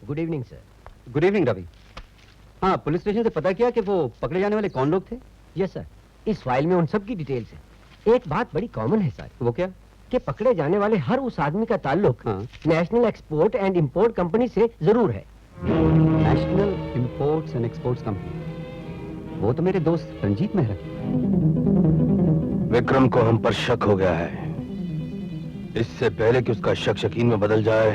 Good evening sir. Good evening Ravi. हाँ, police station से पता किया कि वो पकड़े जाने वाले कौन लोग थे? यस सर, इस फाइल में उन सब की डिटेल्स है। एक बात बड़ी कॉमन है सर। वो क्या? कि पकड़े जाने वाले हर उस आदमी का ताल्लुक national export and import company से जरूर है। National imports and exports company? वो तो मेरे दोस्त रंजीत मेहरा। विक्रम को हम पर शक हो गया है। इससे पहले कि उसका शक यकीन में बदल जाए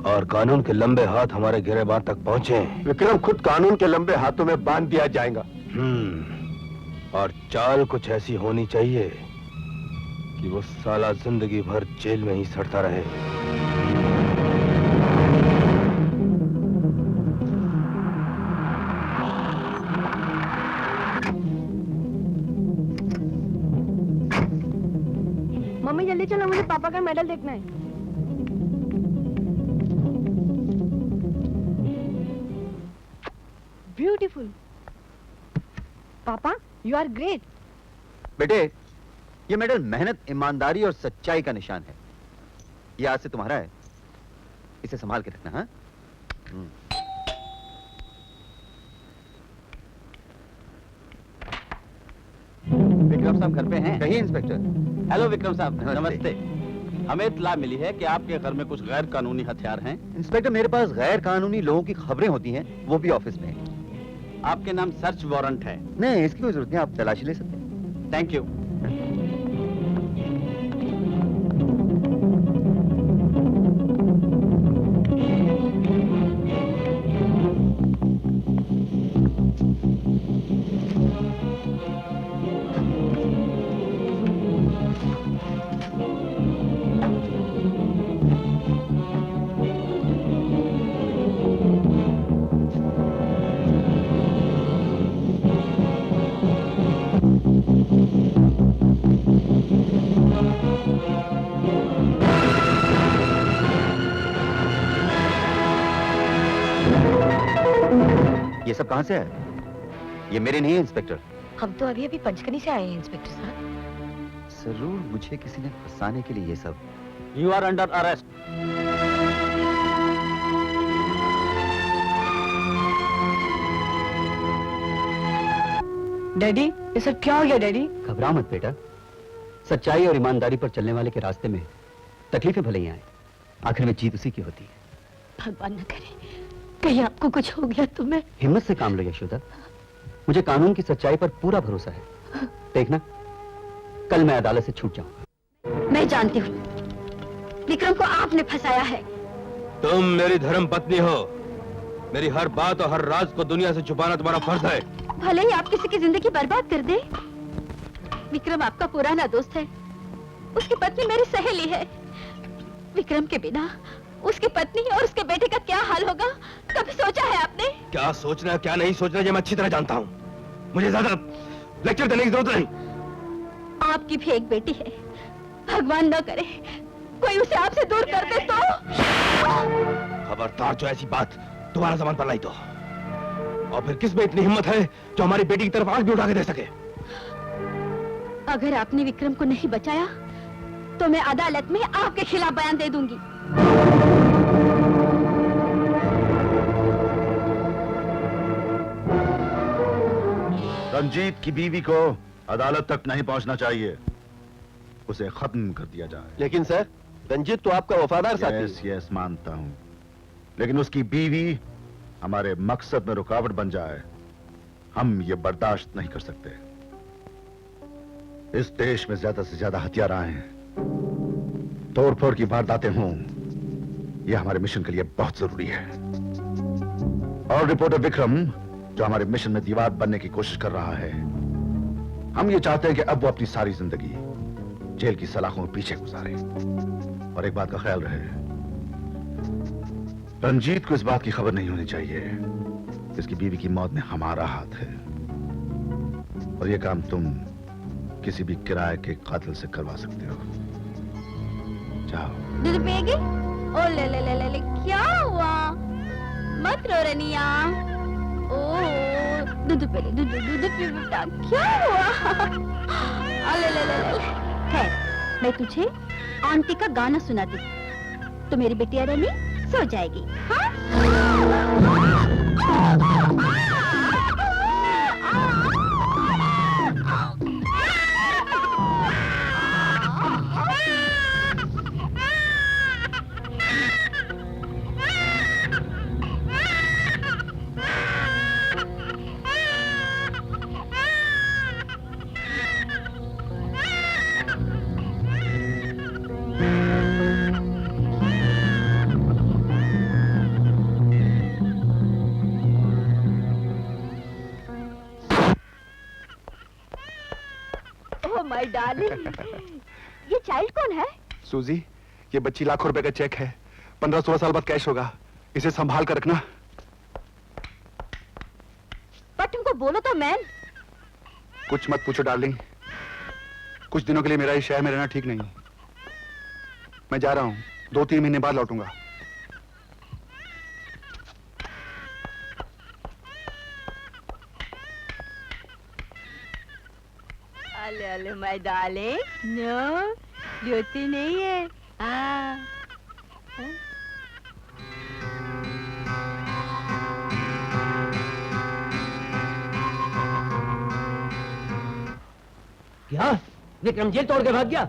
और कानून के लंबे हाथ हमारे गिरेबान तक पहुंचे, विक्रम खुद कानून के लंबे हाथों में बांध दिया जाएगा। और चाल कुछ ऐसी होनी चाहिए कि वो साला जिंदगी भर जेल में ही सड़ता रहे। मम्मी जल्दी चलो, मुझे पापा का मेडल देखना है। ब्यूटीफुल। पापा, यू आर ग्रेट। बेटे, ये मेडल मेहनत, ईमानदारी और सच्चाई का निशान है। ये आज से तुम्हारा है, इसे संभाल के रखना। हाँ? विक्रम साहब घर पे हैं? कहिए इंस्पेक्टर। हेलो विक्रम साहब, नमस्ते। हमें इत्तला मिली है कि आपके घर में कुछ गैर कानूनी हथियार हैं। इंस्पेक्टर, मेरे पास गैर कानूनी लोगों की खबरें होती हैं, वो भी ऑफिस में। आपके नाम सर्च वारंट है? नहीं, इसकी कोई जरूरत नहीं, आप तलाशी ले सकते हैं। Thank you. ये सब कहां से है? ये मेरे नहीं है इंस्पेक्टर। हम तो अभी अभी पंचकनी से आए हैं इंस्पेक्टर साहब। जरूर मुझे किसी ने फंसाने के लिए ये सब। You are under arrest. Daddy, ये सब क्या हो गया डैडी? घबराओ मत बेटा, सच्चाई और ईमानदारी पर चलने वाले के रास्ते में तकलीफें भले ही आए, आखिर में जीत उसी की होती है। भगवान न करे कहीं आपको कुछ हो गया तो मैं। हिम्मत से काम लो यशोदा, मुझे कानून की सच्चाई पर पूरा भरोसा है। देखना, कल मैं अदालत से छूट जाऊंगा। मैं जानती हूँ विक्रम को आपने फंसाया है। तुम मेरी धर्म पत्नी हो, मेरी हर बात और हर राज को दुनिया से छुपाना तुम्हारा फर्ज है। भले ही आप किसी की जिंदगी बर्बाद कर दे, विक्रम आपका पुराना दोस्त है, उसकी पत्नी मेरी सहेली है। विक्रम के बिना उसकी पत्नी और उसके बेटे का क्या हाल होगा, कभी सोचा है आपने? क्या सोचना क्या नहीं सोचना ये मैं अच्छी तरह जानता हूँ, मुझे ज्यादा लेक्चर देने की जरूरत नहीं। आपकी भी एक बेटी है, भगवान न करे कोई उसे आपसे दूर कर दे तो। खबरदार जो ऐसी बात तुम्हारा जबान पर लाई तो। और फिर किस में इतनी हिम्मत है जो हमारी बेटी की तरफ आंख भी उठा के दे सके? अगर आपने विक्रम को नहीं बचाया तो मैं अदालत में आपके खिलाफ बयान दे दूंगी। रंजीत की बीवी को अदालत तक नहीं पहुंचना चाहिए, उसे खत्म कर दिया जाए। लेकिन सर, रंजीत तो आपका वफादार साथी है। यस, मानता हूं, लेकिन उसकी बीवी हमारे मकसद में रुकावट बन जाए, हम ये बर्दाश्त नहीं कर सकते। इस देश में ज्यादा से ज्यादा हथियार आए हैं, तोड़फोड़ की वारदातें हों, यह हमारे मिशन के लिए बहुत जरूरी है। और रिपोर्टर विक्रम जो हमारे मिशन में दीवार बनने की कोशिश कर रहा है, हम ये चाहते हैं कि अब वो अपनी सारी जिंदगी जेल की सलाखों में पीछे गुजारे। और एक बात का ख्याल रहे, रंजीत को इस बात की खबर नहीं होनी चाहिए इसकी बीवी की मौत में हमारा हाथ है। और ये काम तुम किसी भी किराए के कातिल से करवा सकते हो। जाओ। दूध पिएगी? ओ ले ले ले ले ले, क्या हुआ? मत रो रनिया। ओ दूध पी ले, दूध दूध पी बेटा। क्या हुआ? ले ले ले ले। खैर, मैं तुझे आंटी का गाना सुनाती, तो मेरी बेटिया रानी सो जाएगी। हाँ? ओह माय डार्लिंग, ये चाइल्ड कौन है? सूजी, ये बच्ची लाखों रुपए का चेक है। 15-16 साल बाद कैश होगा। इसे संभाल कर रखना। पर तुमको बोलो तो मैन। कुछ मत पूछो डार्लिंग। कुछ दिनों के लिए मेरा इस शहर में रहना ठीक नहीं। मैं जा रहा हूँ, 2-3 महीने बाद लौटूंगा। अले अले माय डार्लिंग, नो, ब्यूटी नहीं है। हाँ। क्या विक्रम जेल तोड़ के भाग गया?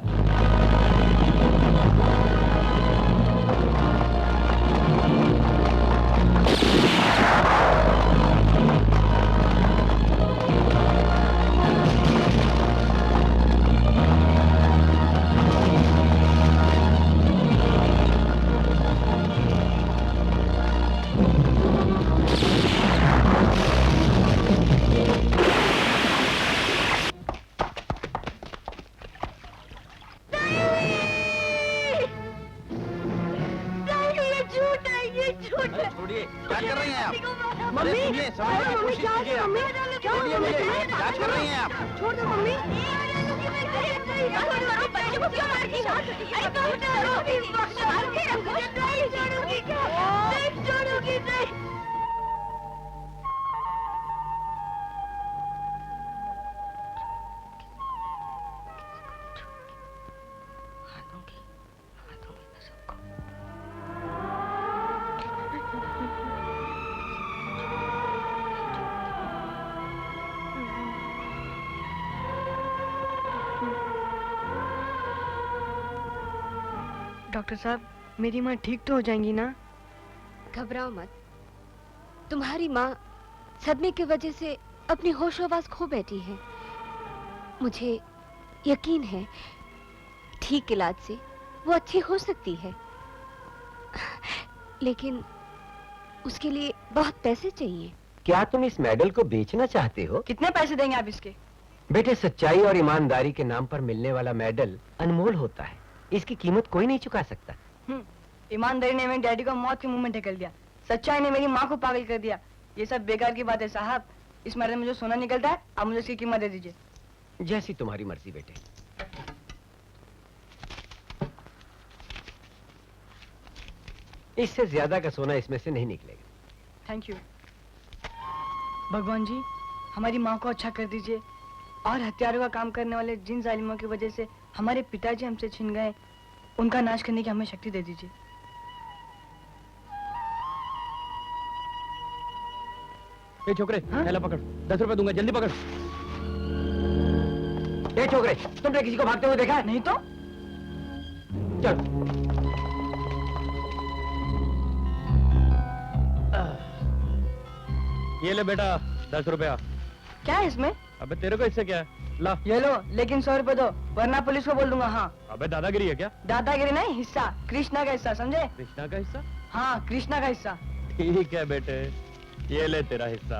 अरे छोड़िए, क्या कर रही हैं आप? मम्मी, अरे सुनिए, समझने की मम्मी, कोशिश क्या कीजिए आप। मम्मी? क्या छोड़िए मम्मी? मुझे, क्या कर रही हैं आप? छोड़ दो मम्मी। बच्चे को क्यों मारती हो? अरे कौन छोड़ूंगी? नहीं छोड़ूंगी क्या? नहीं छोड़ूंगी नहीं। डॉक्टर साहब, मेरी माँ ठीक तो हो जाएंगी ना? घबराओ मत। तुम्हारी माँ सदमे की वजह से अपनी होश-ओ-हवास खो बैठी है। मुझे यकीन है ठीक इलाज से वो अच्छी हो सकती है, लेकिन उसके लिए बहुत पैसे चाहिए। क्या तुम इस मेडल को बेचना चाहते हो? कितने पैसे देंगे आप इसके? बेटे, सच्चाई और ईमानदारी के नाम पर मिलने वाला मेडल अनमोल होता है। इसकी कीमत कोई नहीं चुका सकता। ईमानदारी ने मेरे डैडी को मौत के मुंह में ढकेल दिया, सच्चाई ने मेरी माँ को पागल कर दिया। ये सब बेकार की बात है साहब। इस मर्द में जो सोना निकलता है, आप मुझे इसकी कीमत दे दीजिए। जैसी तुम्हारी मर्जी बेटे। इससे ज्यादा का सोना इसमें से नहीं निकलेगा। Thank you. भगवान जी, हमारी माँ को अच्छा कर दीजिए और हत्यारों का काम करने वाले जिन जालिमों की वजह से हमारे पिताजी हमसे छिन गए, उनका नाश करने की हमें शक्ति दे दीजिए। ए छोकरे, हाँ? थैला पकड़। 10 रुपए दूंगा, जल्दी पकड़। ए छोकरे, तुमने किसी को भागते हुए देखा है? नहीं तो? चलो। ये ले बेटा 10 रुपया। क्या है इसमें? अबे तेरे को इससे क्या है? ला। ये लो, लेकिन 100 रुपए दो, वरना पुलिस को बोल दूंगा। हाँ। अबे दादागिरी है क्या? दादागिरी नहीं, हिस्सा, कृष्णा का हिस्सा, समझे? कृष्णा का हिस्सा? हाँ, कृष्णा का हिस्सा। ठीक है बेटे, ये ले तेरा हिस्सा।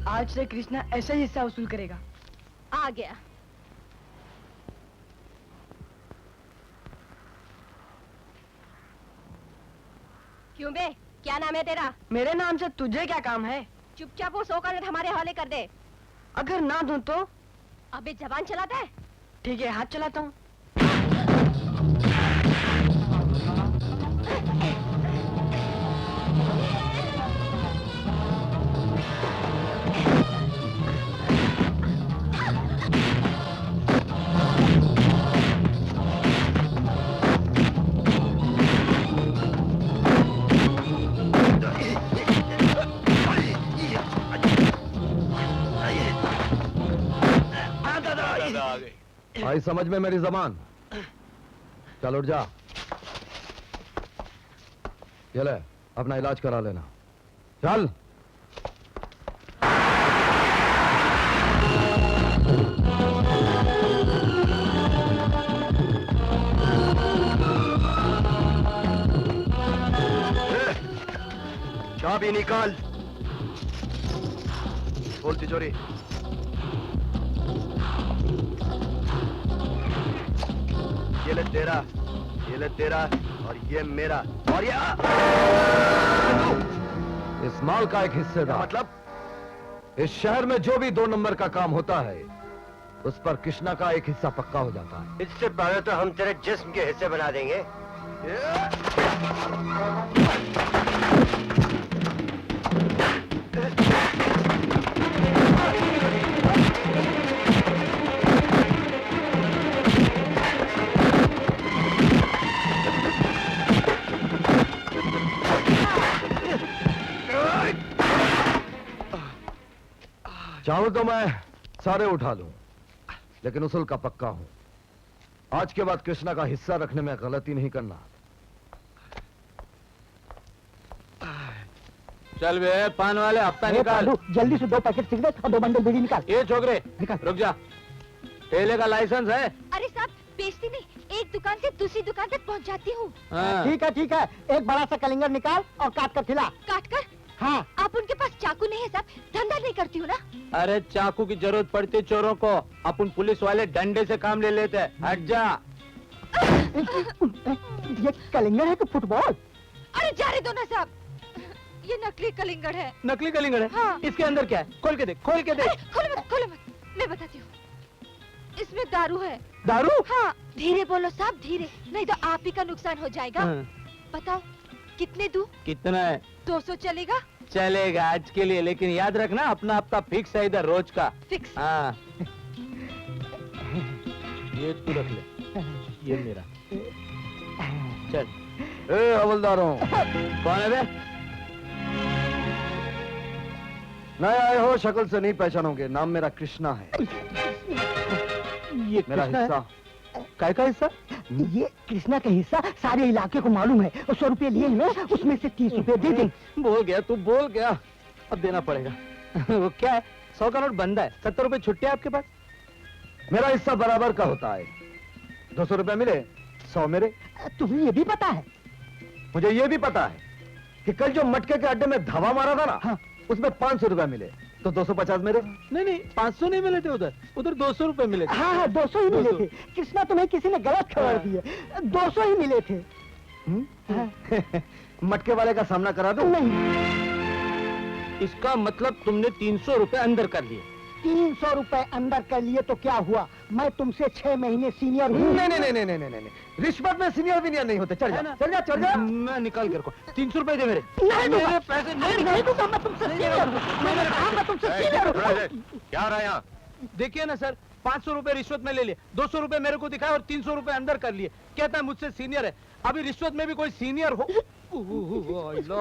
आज से कृष्णा ऐसा ही हिस्सा वसूल करेगा। आ गया। क्यों बे, क्या नाम है तेरा? मेरे नाम से तुझे क्या काम है? चुपचाप वो 100 का नोट हमारे हवाले कर दे। अगर ना दूं तो? अबे जबान चलाता है। ठीक है, हाथ चलाता हूँ। मजा आ गई। आई समझ में मेरी जबान? चल उठ जा। ये ले, अपना इलाज करा लेना। चल। चाबी निकाल। खोल तिजोरी। ये ले तेरा, ये ले तेरा, और ये मेरा, और ये इस माल का एक हिस्सेदार। मतलब? इस शहर में जो भी 2 नंबर का काम होता है, उस पर कृष्णा का एक हिस्सा पक्का हो जाता है। इससे पहले तो हम तेरे जिस्म के हिस्से बना देंगे। चाहो तो मैं सारे उठा लूं, लेकिन उसूल का पक्का हूं। आज के बाद कृष्णा का हिस्सा रखने में गलती नहीं करना। चल बे पान वाले हफ्ता निकाल। जल्दी से 2 पैकेट सिगरेट और 2 बंडल बीड़ी निकाल। ये छोकरे रुक जा, ठेले का लाइसेंस है? अरे साहब बेचती नहीं, एक दुकान से दूसरी दुकान तक पहुंचाती हूँ। हाँ। ठीक है, एक बड़ा सा कलिंगर निकाल और काट कर खिला। काट कर? हाँ। आप उनके पास चाकू नहीं है साहब, धंधा नहीं करती हूँ ना। अरे चाकू की जरूरत पड़ती है चोरों को, अपन पुलिस वाले डंडे से काम ले लेते हैं। हट जा। ये कलिंगर है कि फुटबॉल? अरे जा रहे दो ना साहब, ये नकली कलिंगर है। नकली कलिंगर है? हाँ। इसके अंदर क्या है? खोल के देख, खोल के देख। खोलो मत, मैं बताती हूँ। इसमें दारू है। दारू? हाँ, धीरे बोलो साहब, धीरे, नहीं तो आप ही का नुकसान हो जाएगा। हाँ। बताओ कितने दूं? कितना है? 200 चलेगा? चलेगा आज के लिए, लेकिन याद रखना अपना हफ्ता फिक्स है इधर रोज का। फिक्स? हाँ। ये तू रख ले, ये मेरा। चल। ए हवलदारों, कौन है बे? नए आए हो, शक्ल से नहीं पहचानोगे। नाम मेरा कृष्णा है। ये मेरा हिस्सा। काय का हिस्सा? ये कृष्णा का हिस्सा सारे इलाके को मालूम है। 100 रुपए लिए ना, उसमें से 30 रुपए दे दे। बोल गया तू, बोल गया, अब देना पड़ेगा। वो क्या है, 100 का नोट बंदा है, 70 रुपए छुट्टी है आपके पास? मेरा हिस्सा बराबर का होता है। 200 रुपए मिले, 100 मेरे। तुम्हें ये भी पता है? मुझे ये भी पता है कि कल जो मटके के अड्डे में धावा मारा था ना, हाँ। उसमें 500 रुपए मिले, तो 250 मेरे। नहीं 500 नहीं मिले थे उधर, उधर 200 रुपए मिले थे। हाँ 200 ही मिले थे। कृष्णा तुम्हें किसी ने गलत खबर दी है। 200 ही मिले थे। मटके वाले का सामना करा दो। नहीं। इसका मतलब तुमने 300 रुपए अंदर कर लिए। 300 रुपए अंदर कर लिए तो क्या हुआ? मैं तुमसे 6 महीने सीनियर हूँ। नहीं, रिश्वत में सीनियर विनियर नहीं होते। चल जा। मैं निकाल कर को 300 रुपए दे मेरे। नहीं दूंगा। मेरे पैसे नहीं दूंगा, मैं तुमसे सीनियर हूँ। मैंने कहा मैं तुमसे सीनियर हूँ। क्या रहा यहाँ? देखिए ना सर, 500 रुपए रिश्वत में ले लिए, 200 रुपए मेरे को दिखाए और 300 रुपए अंदर कर लिए। कहता है मुझसे सीनियर है। अभी रिश्वत में भी कोई सीनियर हो?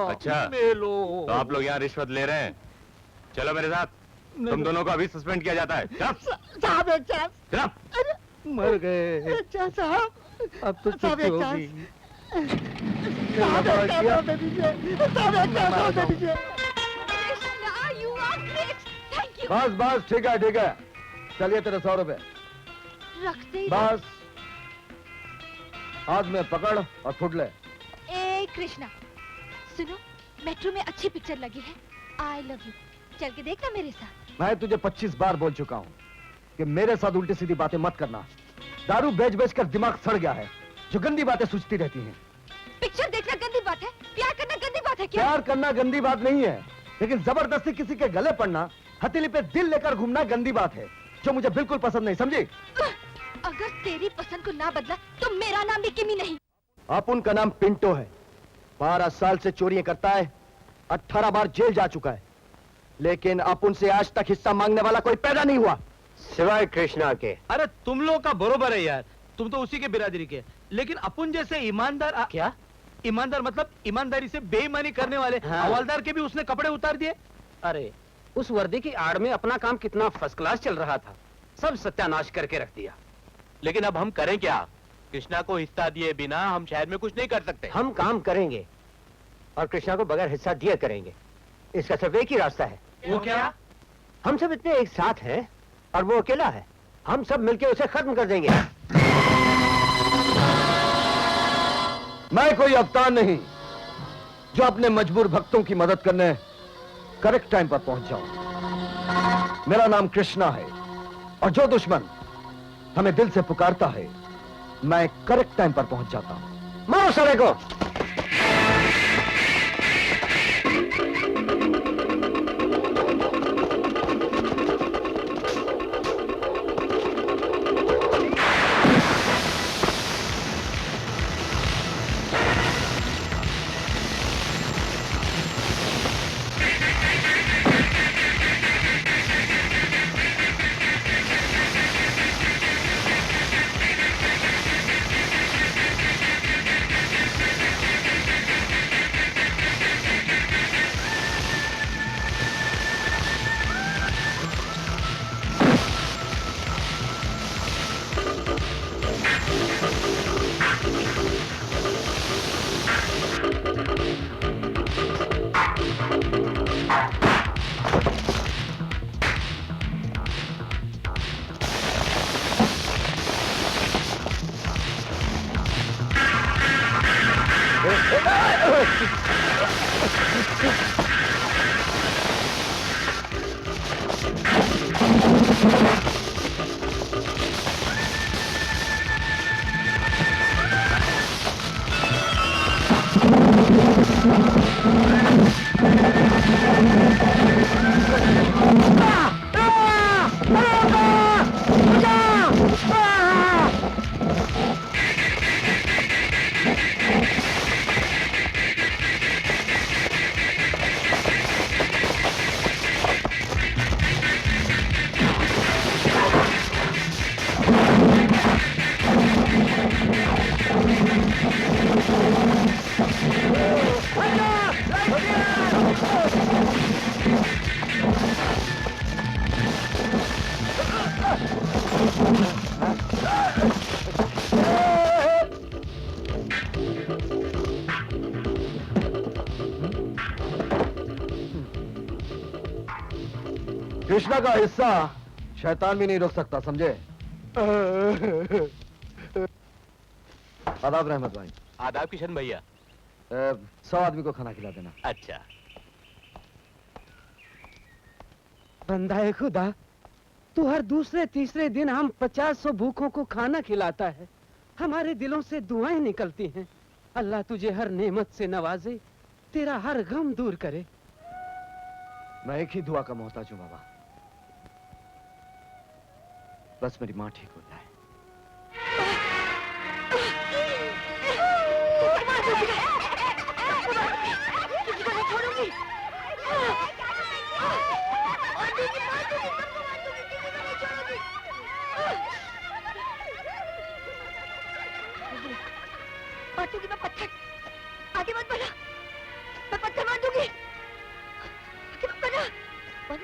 अच्छा, मेलो। तो आप लोग यहाँ रिश्वत ले रहे हैं? चलो मेरे साथ, तुम दोनों को अभी सस्पेंड किया जाता है। साहब एक चांस। मर गए। अच्छा साहब, अब तो साहब छुट्टी एक होगी। साहब एक चांस दे दीजिए। साहब एक चांस दे दीजिए। Krishna, you are great. Thank you. बस ठीक है। चलिए तेरे 100 रुपए। रखते ही बस हाथ में पकड़ और फुट ले। ए कृष्णा, सुनो, मेट्रो में अच्छी पिक्चर लगी है, आई लव यू। चल के देखना मेरे साथ। मैं तुझे 25 बार बोल चुका हूँ कि मेरे साथ उल्टी सीधी बातें मत करना। दारू बेच कर दिमाग सड़ गया है, जो गंदी बातें सोचती रहती हैं। पिक्चर देखना गंदी बात है, प्यार करना गंदी बात है क्या? प्यार करना गंदी बात नहीं है, लेकिन जबरदस्ती किसी के गले पड़ना, हथेली पे दिल लेकर घूमना गंदी बात है, जो मुझे बिल्कुल पसंद नहीं, समझी? अगर तेरी पसंद को ना बदला तो मेरा नाम भी किमी नहीं। अपुन का नाम पिंटो है, 12 साल से चोरियां करता है, 18 बार जेल जा चुका है, लेकिन अपुन से आज तक हिस्सा मांगने वाला कोई पैदा नहीं हुआ, सिवाय कृष्णा के। अरे तुम लोग का बरोबर है यार, तुम तो उसी के बिरादरी के, लेकिन अपुन जैसे ईमानदार क्या? ईमानदार मतलब ईमानदारी से बेईमानी करने वाले हवलदार के भी उसने कपड़े उतार दिए। अरे उस वर्दी की आड़ में अपना काम कितना फर्स्ट क्लास चल रहा था, सब सत्यानाश करके रख दिया। लेकिन अब हम करें क्या? कृष्णा को हिस्सा दिए बिना हम शहर में कुछ नहीं कर सकते। हम काम करेंगे और कृष्णा को बगैर हिस्सा दिए करेंगे। इसका सिर्फ एक ही रास्ता है। वो क्या? हम सब इतने एक साथ हैं और वो अकेला है। हम सब मिलके उसे खत्म कर देंगे। मैं कोई अवतार नहीं जो अपने मजबूर भक्तों की मदद करने करेक्ट टाइम पर पहुंच जाऊं। मेरा नाम कृष्णा है और जो दुश्मन हमें दिल से पुकारता है मैं करेक्ट टाइम पर पहुंच जाता हूं। मारो साले को। कृष्णा का हिस्सा शैतान भी नहीं रोक सकता, समझे? आदाब रहमत भाई। आदाब किशन भैया। 100 आदमी को खाना खिला देना। अच्छा। बंदा है खुदा, तू हर दूसरे तीसरे दिन हम 50-100 भूखों को खाना खिलाता है। हमारे दिलों से दुआएं निकलती हैं। अल्लाह तुझे हर नेमत से नवाजे, तेरा हर गम दूर करे। मैं एक ही दुआ का मोहताज हूं बाबा, बस मेरी माँ ठीक हो जाए। मारूंगी मैं पत्थर, आगे मत बढ़ा, मैं पत्थर मार दूंगी। आगे मत बढ़ा। बस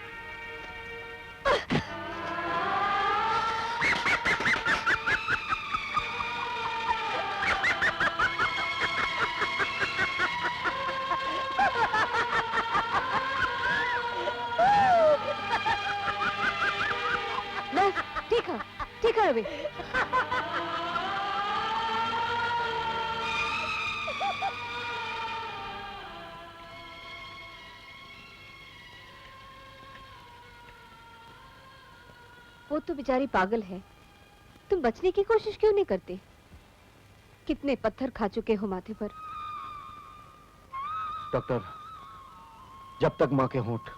ठीक है अभी। वो तो बेचारी पागल है, तुम बचने की कोशिश क्यों नहीं करते? कितने पत्थर खा चुके हो माथे पर। डॉक्टर, जब तक माँ के होंठ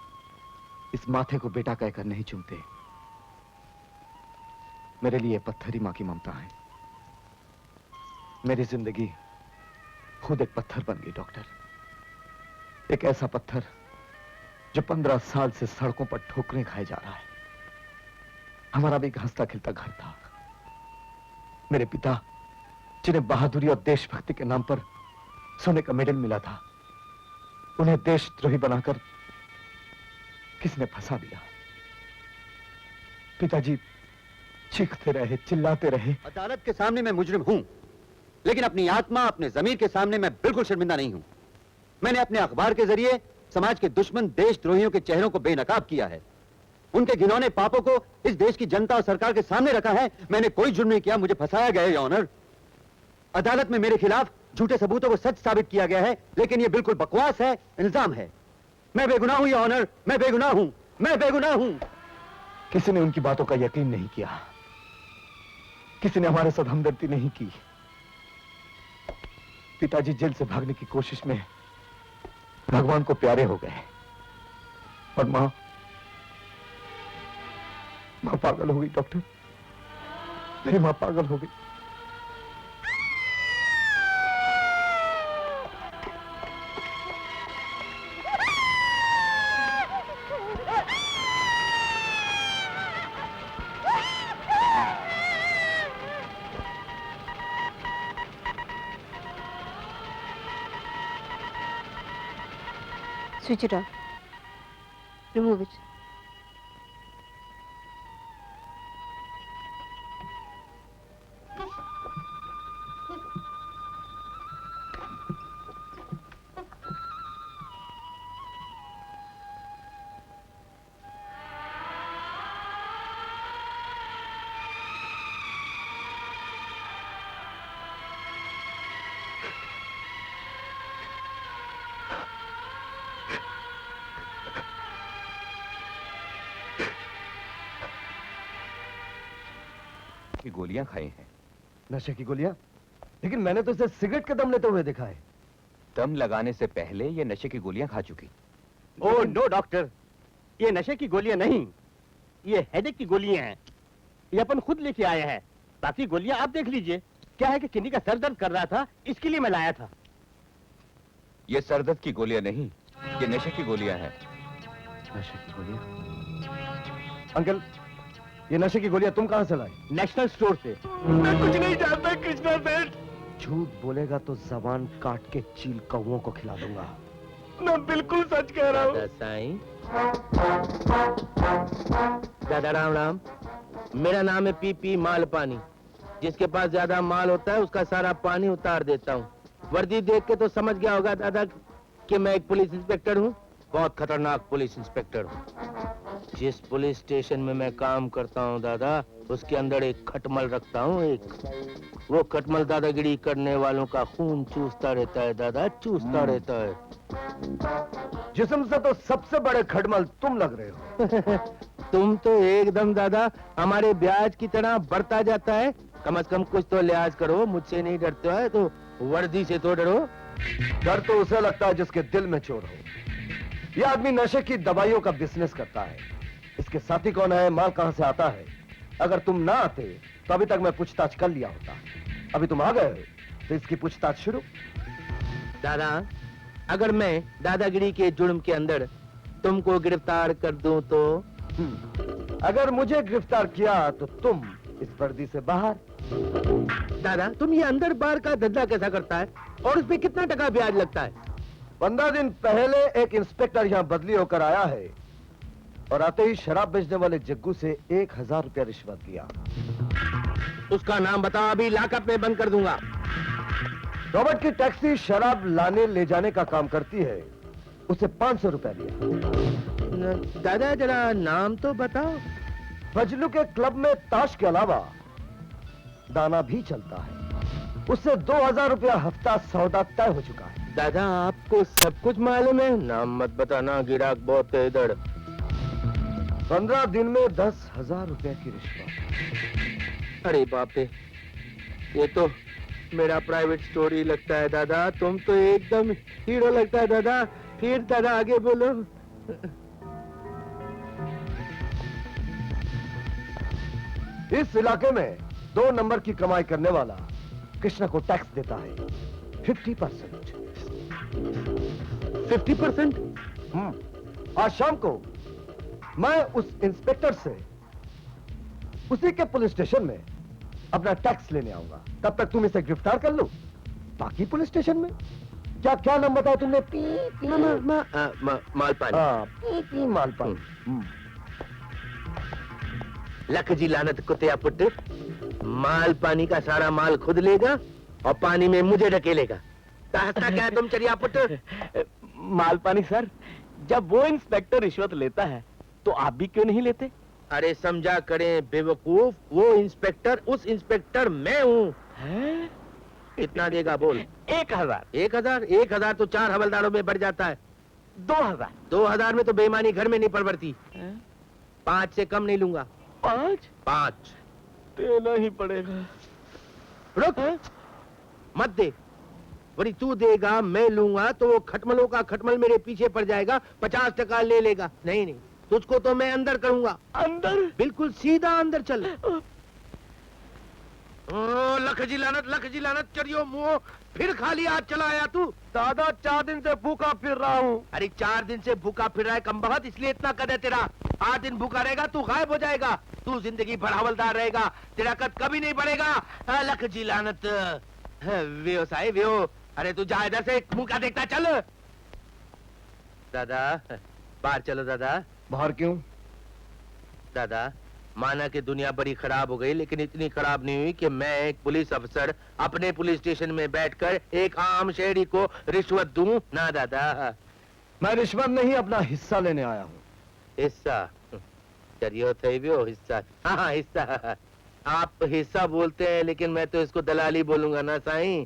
इस माथे को बेटा कहकर नहीं चूमते, मेरे लिए पत्थर ही माँ की ममता है। मेरी जिंदगी खुद एक पत्थर बन गई डॉक्टर, एक ऐसा पत्थर जो 15 साल से सड़कों पर ठोकरें खाए जा रहा है। हमारा भी एक हंसता खिलता घर था। मेरे पिता, जिन्हें बहादुरी और देशभक्ति के नाम पर सोने का मेडल मिला था, उन्हें देशद्रोही बनाकर किसने फंसा दिया। पिताजी चीखते रहे, चिल्लाते रहे। अदालत के सामने मैं मुजरिम हूं, लेकिन अपनी आत्मा, अपने जमीर के सामने मैं बिल्कुल शर्मिंदा नहीं हूं। मैंने अपने अखबार के जरिए समाज के दुश्मन देशद्रोहियों के चेहरों को बेनकाब किया है। उनके घिनौने पापों को इस देश की जनता और सरकार के सामने रखा है। मैंने कोई जुर्म नहीं किया, मुझे फंसाया गया है, योर ऑनर। अदालत में मेरे खिलाफ झूठे सबूतों को सच साबित किया गया है, लेकिन यह बिल्कुल बकवास है, इल्जाम है। मैं बेगुनाह हूं, योर ऑनर, मैं बेगुनाह हूं, मैं बेगुनाह हूं। किसी ने उनकी बातों का यकीन नहीं किया, किसी ने हमारे साथ हमदर्दी नहीं की। पिताजी जेल से भागने की कोशिश में भगवान को प्यारे हो गए, और मां पागल हो गई डॉक्टर, मेरी मां पागल हो गई। Switch it off. Remove it. की गोलियां खाई हैं। नशे की गोलियां? लेकिन मैंने तो इसे सिगरेट के दम लेते हुए देखा है। दम लगाने से पहले ये नशे की गोलियां खा चुकी। ओह नो डॉक्टर, ये नशे की गोलियां नहीं, ये हेडेक की गोलियां हैं। ये अपन खुद लेके आए हैं। बाकी गोलियां आप देख लीजिए। क्या है कि किन्नी का सर दर्द कर रहा था, इसके लिए मैं लाया था। ये सरदर्द की गोलियां नहीं, ये नशे की गोलियां हैं। नशे की गोलियां? अंकल, ये नशे की गोलियां तुम कहां से लाए? नेशनल स्टोर से। मैं कुछ नहीं जानता कृष्णा सेठ। झूठ बोलेगा तो जबान काट के चील कौओं को खिला दूंगा। मैं बिल्कुल सच कह रहा हूँ। दादा राम राम, मेरा नाम है पीपी माल पानी। जिसके पास ज्यादा माल होता है उसका सारा पानी उतार देता हूँ। वर्दी देख के तो समझ गया होगा दादा कि मैं एक पुलिस इंस्पेक्टर हूँ, बहुत खतरनाक पुलिस इंस्पेक्टर हूँ। जिस पुलिस स्टेशन में मैं काम करता हूँ दादा, उसके अंदर एक खटमल रखता हूँ। एक वो खटमल दादागिरी करने वालों का खून चूसता रहता है दादा, चूसता रहता है। जिस्म से तो सबसे बड़े खटमल तुम लग रहे हो। तुम तो एकदम दादा हमारे ब्याज की तरह बढ़ता जाता है। कम से कम कुछ तो लिहाज करो, मुझसे नहीं डरते हो तो वर्दी से तो डरो। डर तो उसे लगता है जिसके दिल में चोर हो। यह आदमी नशे की दवाइयों का बिजनेस करता है। इसके साथी कौन है, माल कहां से आता है? अगर तुम ना आते तो अभी तक मैं पूछताछ कर लिया होता। अभी तुम आ गए हो तो इसकी पूछताछ शुरू। दादा, अगर मैं दादागिरी के जुर्म के अंदर तुमको गिरफ्तार कर दूं तो? अगर मुझे गिरफ्तार किया तो तुम इस वर्दी से बाहर। दादा, तुम ये अंदर बाहर का धंधा कैसा करता है और उस पे कितना टका ब्याज लगता है? 15 दिन पहले एक इंस्पेक्टर यहाँ बदली होकर आया है और आते ही शराब बेचने वाले जग्गू से 1000 रुपया रिश्वत लिया। उसका नाम बताओ, अभी लॉकअप में बंद कर दूंगा। रॉबर्ट की टैक्सी शराब लाने ले जाने का काम करती है, उसे 500 रुपया लिया। दादा जरा नाम तो बताओ। फजलू के क्लब में ताश के अलावा दाना भी चलता है, उससे 2000 रुपया हफ्ता सौदा तय हो चुका है। दादा आपको सब कुछ मालूम है, नाम मत बताना, गिराक बहुत है इधर। 15 दिन में 10,000 रुपया की रिश्वत। अरे बाप रे, ये तो मेरा प्राइवेट स्टोरी लगता है दादा। तुम तो एकदम हीरो लगता है दादा। फिर दादा आगे बोलो। इस इलाके में 2 नंबर की कमाई करने वाला कृष्णा को टैक्स देता है 50%। 50%? आज शाम को मैं उस इंस्पेक्टर से उसी के पुलिस स्टेशन में अपना टैक्स लेने आऊंगा। तब तक तुम इसे गिरफ्तार कर लो। बाकी पुलिस स्टेशन में क्या नाम बताया तुमने? मालपानी। पी मालपानी। लख जी लानत कुत्ते पुट, माल पानी का सारा माल खुद लेगा और पानी में मुझे ढकेलेगा। कहता क्या है तुम चरिया पुट? माल पानी सर, जब वो इंस्पेक्टर रिश्वत लेता है तो आप भी क्यों नहीं लेते? अरे समझा करें बेवकूफ, वो इंस्पेक्टर, उस इंस्पेक्टर मैं हूँ। कितना देगा बोल? 1000। 1000? 1000 तो 4 हवलदारों में बढ़ जाता है। 2000। 2000 में तो बेईमानी घर में नहीं परवरती। 5 से कम नहीं लूंगा। 5 देना ही पड़ेगा। रुक, मत दे। बड़ी तू देगा मैं लूंगा तो वो खटमलों का खटमल मेरे पीछे पड़ जाएगा, 50% ले लेगा। नहीं नहीं, तुझको तो मैं अंदर करूंगा। अंदर? बिल्कुल सीधा अंदर चल। ओ लख जी लानत चरियो मुंह, फिर खाली हाथ चला आया तू। दादा 4 दिन से भूखा फिर रहा हूँ। अरे 4 दिन से भूखा फिर रहा है कमबख्त, इसलिए इतना कद है तेरा। 8 दिन भूखा रहेगा तू गायब हो जाएगा। तू जिंदगी भर हवलदार रहेगा, तेरा कद कभी नहीं बढ़ेगा। लख जी लानत। व्यो साहिब व्यो। अरे तू जा इधर से, मुंह का देखता चल। दादा बाहर चलो। दादा बाहर क्यों? दादा माना कि दुनिया बड़ी खराब हो गई, लेकिन इतनी खराब नहीं हुई कि मैं एक पुलिस अफसर अपने पुलिस स्टेशन में बैठकर एक आम शहरी को रिश्वत दूं ना। दादा मैं रिश्वत नहीं, अपना हिस्सा लेने आया हूँ। हिस्सा? चलिए थे भी हो हिस्सा। हाँ हिस्सा। आप हिस्सा बोलते हैं, लेकिन मैं तो इसको दलाली बोलूंगा ना साईं।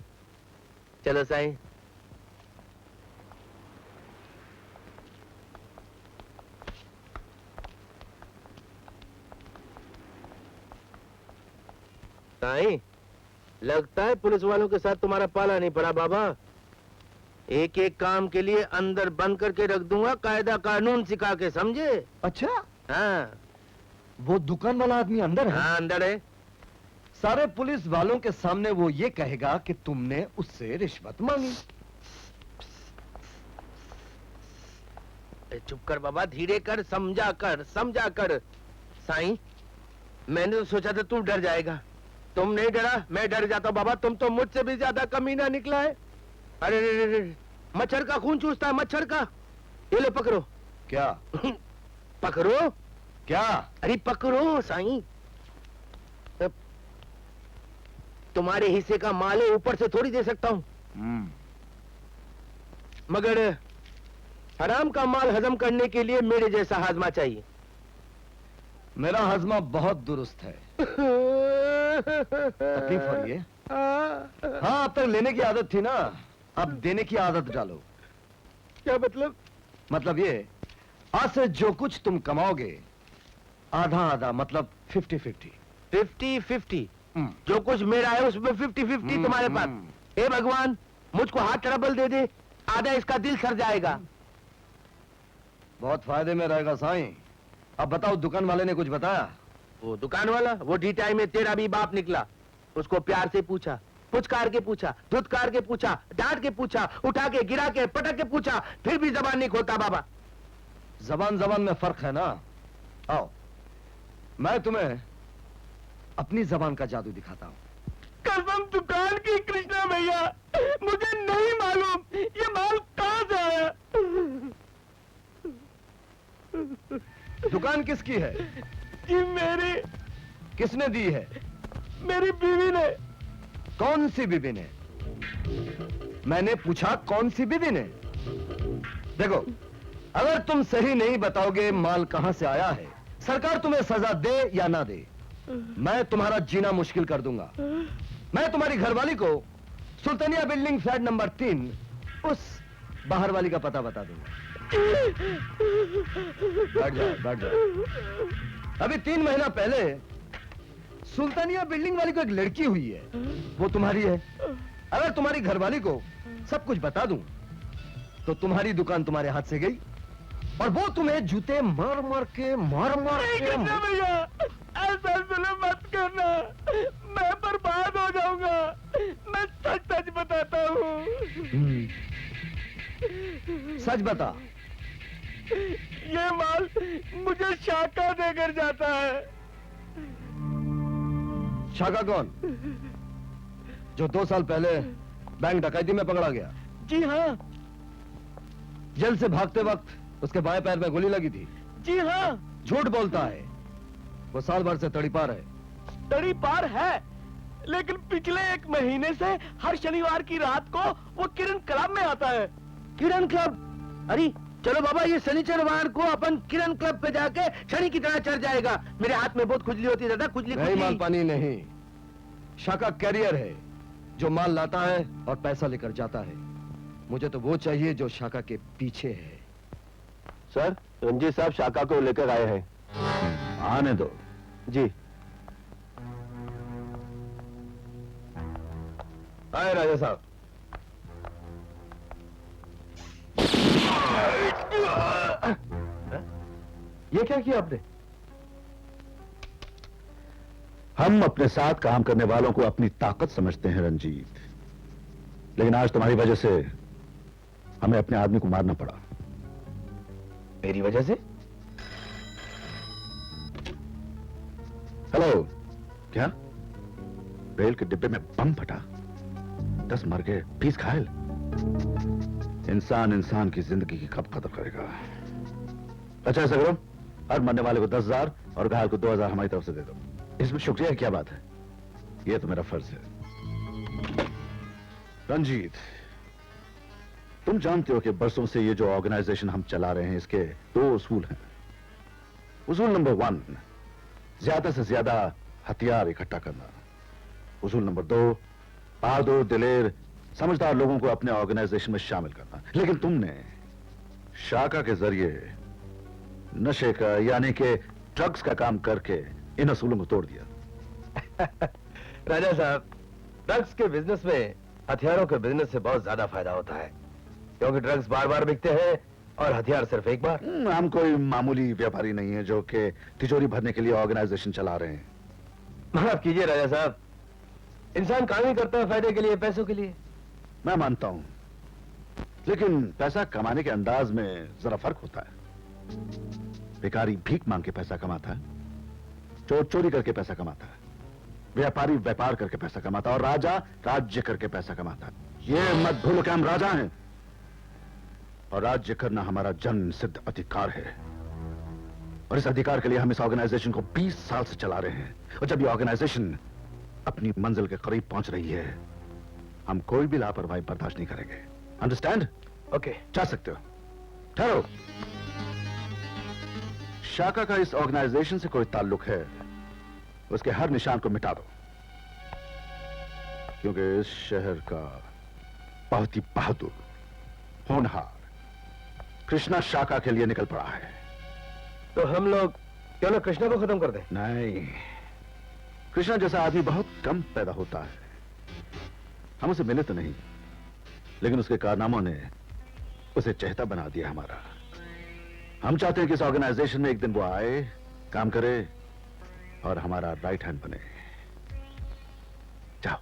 चलो साईं। साईं, लगता है पुलिस वालों के साथ तुम्हारा पाला नहीं पड़ा बाबा। एक एक काम के लिए अंदर बंद करके रख दूंगा, कायदा कानून सिखा के, समझे? अच्छा? हाँ। वो दुकान वाला आदमी अंदर है? हाँ अंदर है। सारे पुलिस वालों के सामने वो ये कहेगा कि तुमने उससे रिश्वत मांगी। चुप कर बाबा, धीरे कर, समझा कर। साईं, मैंने तो सोचा था तू डर जाएगा। तुम नहीं डरा, मैं डर जाता हूँ बाबा। तुम तो मुझसे भी ज्यादा कमीना निकला है। अरे मच्छर का खून चूसता है, मच्छर का। ये लो पकड़ो। क्या? पकड़ो। क्या? अरे पकड़ो साईं। तुम्हारे हिस्से का माल है, ऊपर से थोड़ी दे सकता हूँ। मगर हराम का माल हजम करने के लिए मेरे जैसा हाजमा चाहिए। मेरा हाजमा बहुत दुरुस्त है। तकलीफ हो रही है? हाँ, अब तक लेने की आदत थी ना, अब देने की आदत डालो। क्या मतलब? मतलब ये, आज से जो कुछ तुम कमाओगे आधा आधा, मतलब 50-50। 50-50? जो कुछ मेरा है उसमें 50-50 तुम्हारे पास। हे भगवान, मुझको हाथ ट्रबल दे दे, आधा इसका दिल सर जाएगा। बहुत फायदे में रहेगा साईं। अब बताओ, दुकान वाले ने कुछ बताया? वो दुकान वाला, वो ढीठाई में तेरा भी बाप निकला। उसको प्यार से पूछा, पुचकार के पूछा, धुतकार के पूछा, डांट के पूछा, उठा के, गिरा के, पटक के पूछा, फिर भी जबान नहीं खोलता बाबा। जबान में फर्क है ना। आओ, मैं तुम्हें अपनी जबान का जादू दिखाता हूँ। कसम दुकान की कृष्णा भैया, मुझे नहीं मालूम ये माल कहाँ से आया। दुकान किसकी है? जी मेरी। किसने दी है? मेरी बीवी ने। कौन सी बीवी ने? मैंने पूछा कौन सी बीवी ने? देखो, अगर तुम सही नहीं बताओगे माल कहां से आया है, सरकार तुम्हें सजा दे या ना दे, मैं तुम्हारा जीना मुश्किल कर दूंगा। मैं तुम्हारी घरवाली को सुल्तानिया बिल्डिंग फ्लैट नंबर 3 उस बाहर वाली का पता बता दूंगा। बैठ जाओ। अभी 3 महीना पहले सुल्तानिया बिल्डिंग वाली को एक लड़की हुई है, वो तुम्हारी है। अगर तुम्हारी घरवाली को सब कुछ बता दूं तो तुम्हारी दुकान तुम्हारे हाथ से गई और वो तुम्हें जूते मार मार के भैया, ऐसा जुल्म मत करना, मैं बर्बाद हो जाऊंगा। मैं सच बताता हूँ। सच बता। ये माल मुझे शाका देकर जाता है। शाका कौन? जो 2 साल पहले बैंक डकैती में पकड़ा गया? जी हाँ। जेल से भागते वक्त उसके बाएं पैर में गोली लगी थी? जी हाँ। झूठ बोलता है। वो साल भर से तड़ी पार है। तड़ी पार है, लेकिन पिछले 1 महीने से हर शनिवार की रात को वो किरण क्लब में आता है। किरण क्लब? अरे चलो बाबा, ये शनिचरवार को अपन किरण क्लब पे जाके शनि की तरह चढ़ जाएगा। मेरे हाथ में बहुत खुजली होती है दादा, खुजली नहीं माल पानी नहीं, शाका कैरियर है जो माल लाता है और पैसा लेकर जाता है। मुझे तो वो चाहिए जो शाका के पीछे है। सर, रंजीत साहब शाका को लेकर आए हैं। आने दो। जी। आए राजा साहब। ये क्या किया आपने? हम अपने साथ काम करने वालों को अपनी ताकत समझते हैं रंजीत, लेकिन आज तुम्हारी वजह से हमें अपने आदमी को मारना पड़ा। मेरी वजह से? हेलो, क्या रेल के डिब्बे में बम फटा, 10 मर गए, 20 घायल। इंसान इंसान की जिंदगी की कब कदर करेगा? अच्छा ऐसा करो, हर मरने वाले को 10,000 और घायल को 2,000 हमारी तरफ से दे दो। इसमें शुक्रिया की क्या बात है? यह तो मेरा फर्ज है। रंजीत, तुम जानते हो कि बरसों से ये जो ऑर्गेनाइजेशन हम चला रहे हैं, इसके 2 उसूल हैं। उसूल नंबर 1, ज्यादा से ज्यादा हथियार इकट्ठा करना। उसूल नंबर 2, बहादुर, दिलेर, समझदार लोगों को अपने ऑर्गेनाइजेशन में शामिल करना। लेकिन तुमने शाका के जरिए नशे का यानी कि ड्रग्स का काम करके इन असूलों को तोड़ दिया। राजा साहब, ड्रग्स के बिजनेस में हथियारों के बिजनेस से बहुत ज्यादा फायदा होता है, क्योंकि ड्रग्स बार बार बिकते हैं और हथियार सिर्फ एक बार। हम कोई मामूली व्यापारी नहीं है जो कि तिजोरी भरने के लिए ऑर्गेनाइजेशन चला रहे हैं। माफ कीजिए राजा साहब, इंसान काम ही करता है फायदे के लिए, पैसों के लिए। मैं मानता हूं, लेकिन पैसा कमाने के अंदाज में जरा फर्क होता है। भिखारी भीख मांग के पैसा कमाता है, चोर चोरी करके पैसा कमाता है, व्यापारी व्यापार करके पैसा कमाता है और राजा राज्य करके पैसा कमाता है। ये मत भूलो कि हम राजा हैं और राज्य करना हमारा जन्म सिद्ध अधिकार है। और इस अधिकार के लिए हम इस ऑर्गेनाइजेशन को 20 साल से चला रहे हैं। और जब ये ऑर्गेनाइजेशन अपनी मंजिल के करीब पहुंच रही है, हम कोई भी लापरवाही बर्दाश्त नहीं करेंगे। अंडरस्टैंड? ओके, जा सकते हो। ठहरो, शाका का इस ऑर्गेनाइजेशन से कोई ताल्लुक है, उसके हर निशान को मिटा दो, क्योंकि इस शहर का बहुत ही बहादुर, होनहार कृष्णा शाका के लिए निकल पड़ा है। तो हम लोग क्यों ना कृष्णा को खत्म कर दें? नहीं, कृष्णा जैसा आदमी बहुत कम पैदा होता है। हम उसे मिले तो नहीं, लेकिन उसके कारनामों ने उसे चहेता बना दिया हमारा। हम चाहते हैं कि इस ऑर्गेनाइजेशन में एक दिन वो आए, काम करे और हमारा राइट हैंड बने। जाओ।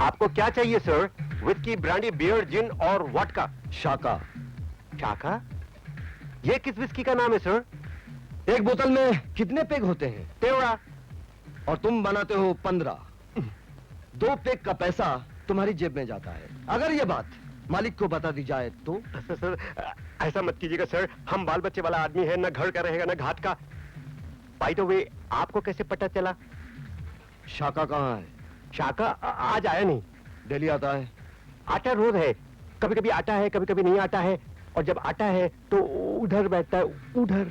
आपको क्या चाहिए सर? विस्की, ब्रांडी, बियर, जिन और वोडका। शाका। शाका? ये किस विस्की का नाम है सर? एक बोतल में कितने पेग होते हैं? 13। और तुम बनाते हो 15। 2 पेग का पैसा तुम्हारी जेब में जाता है। अगर ये बात मालिक को बता दी जाए तो? सर ऐसा मत कीजिएगा सर, हम बाल बच्चे वाला आदमी है, न घर का रहेगा न घाट का। बाय द वे, आपको कैसे पता चला? शाका कहाँ है? शाका आज आया नहीं। डेली आता है? आता रोज है, कभी कभी आता है, कभी कभी नहीं आता है, और जब आता है तो उधर बैठता है, उधर।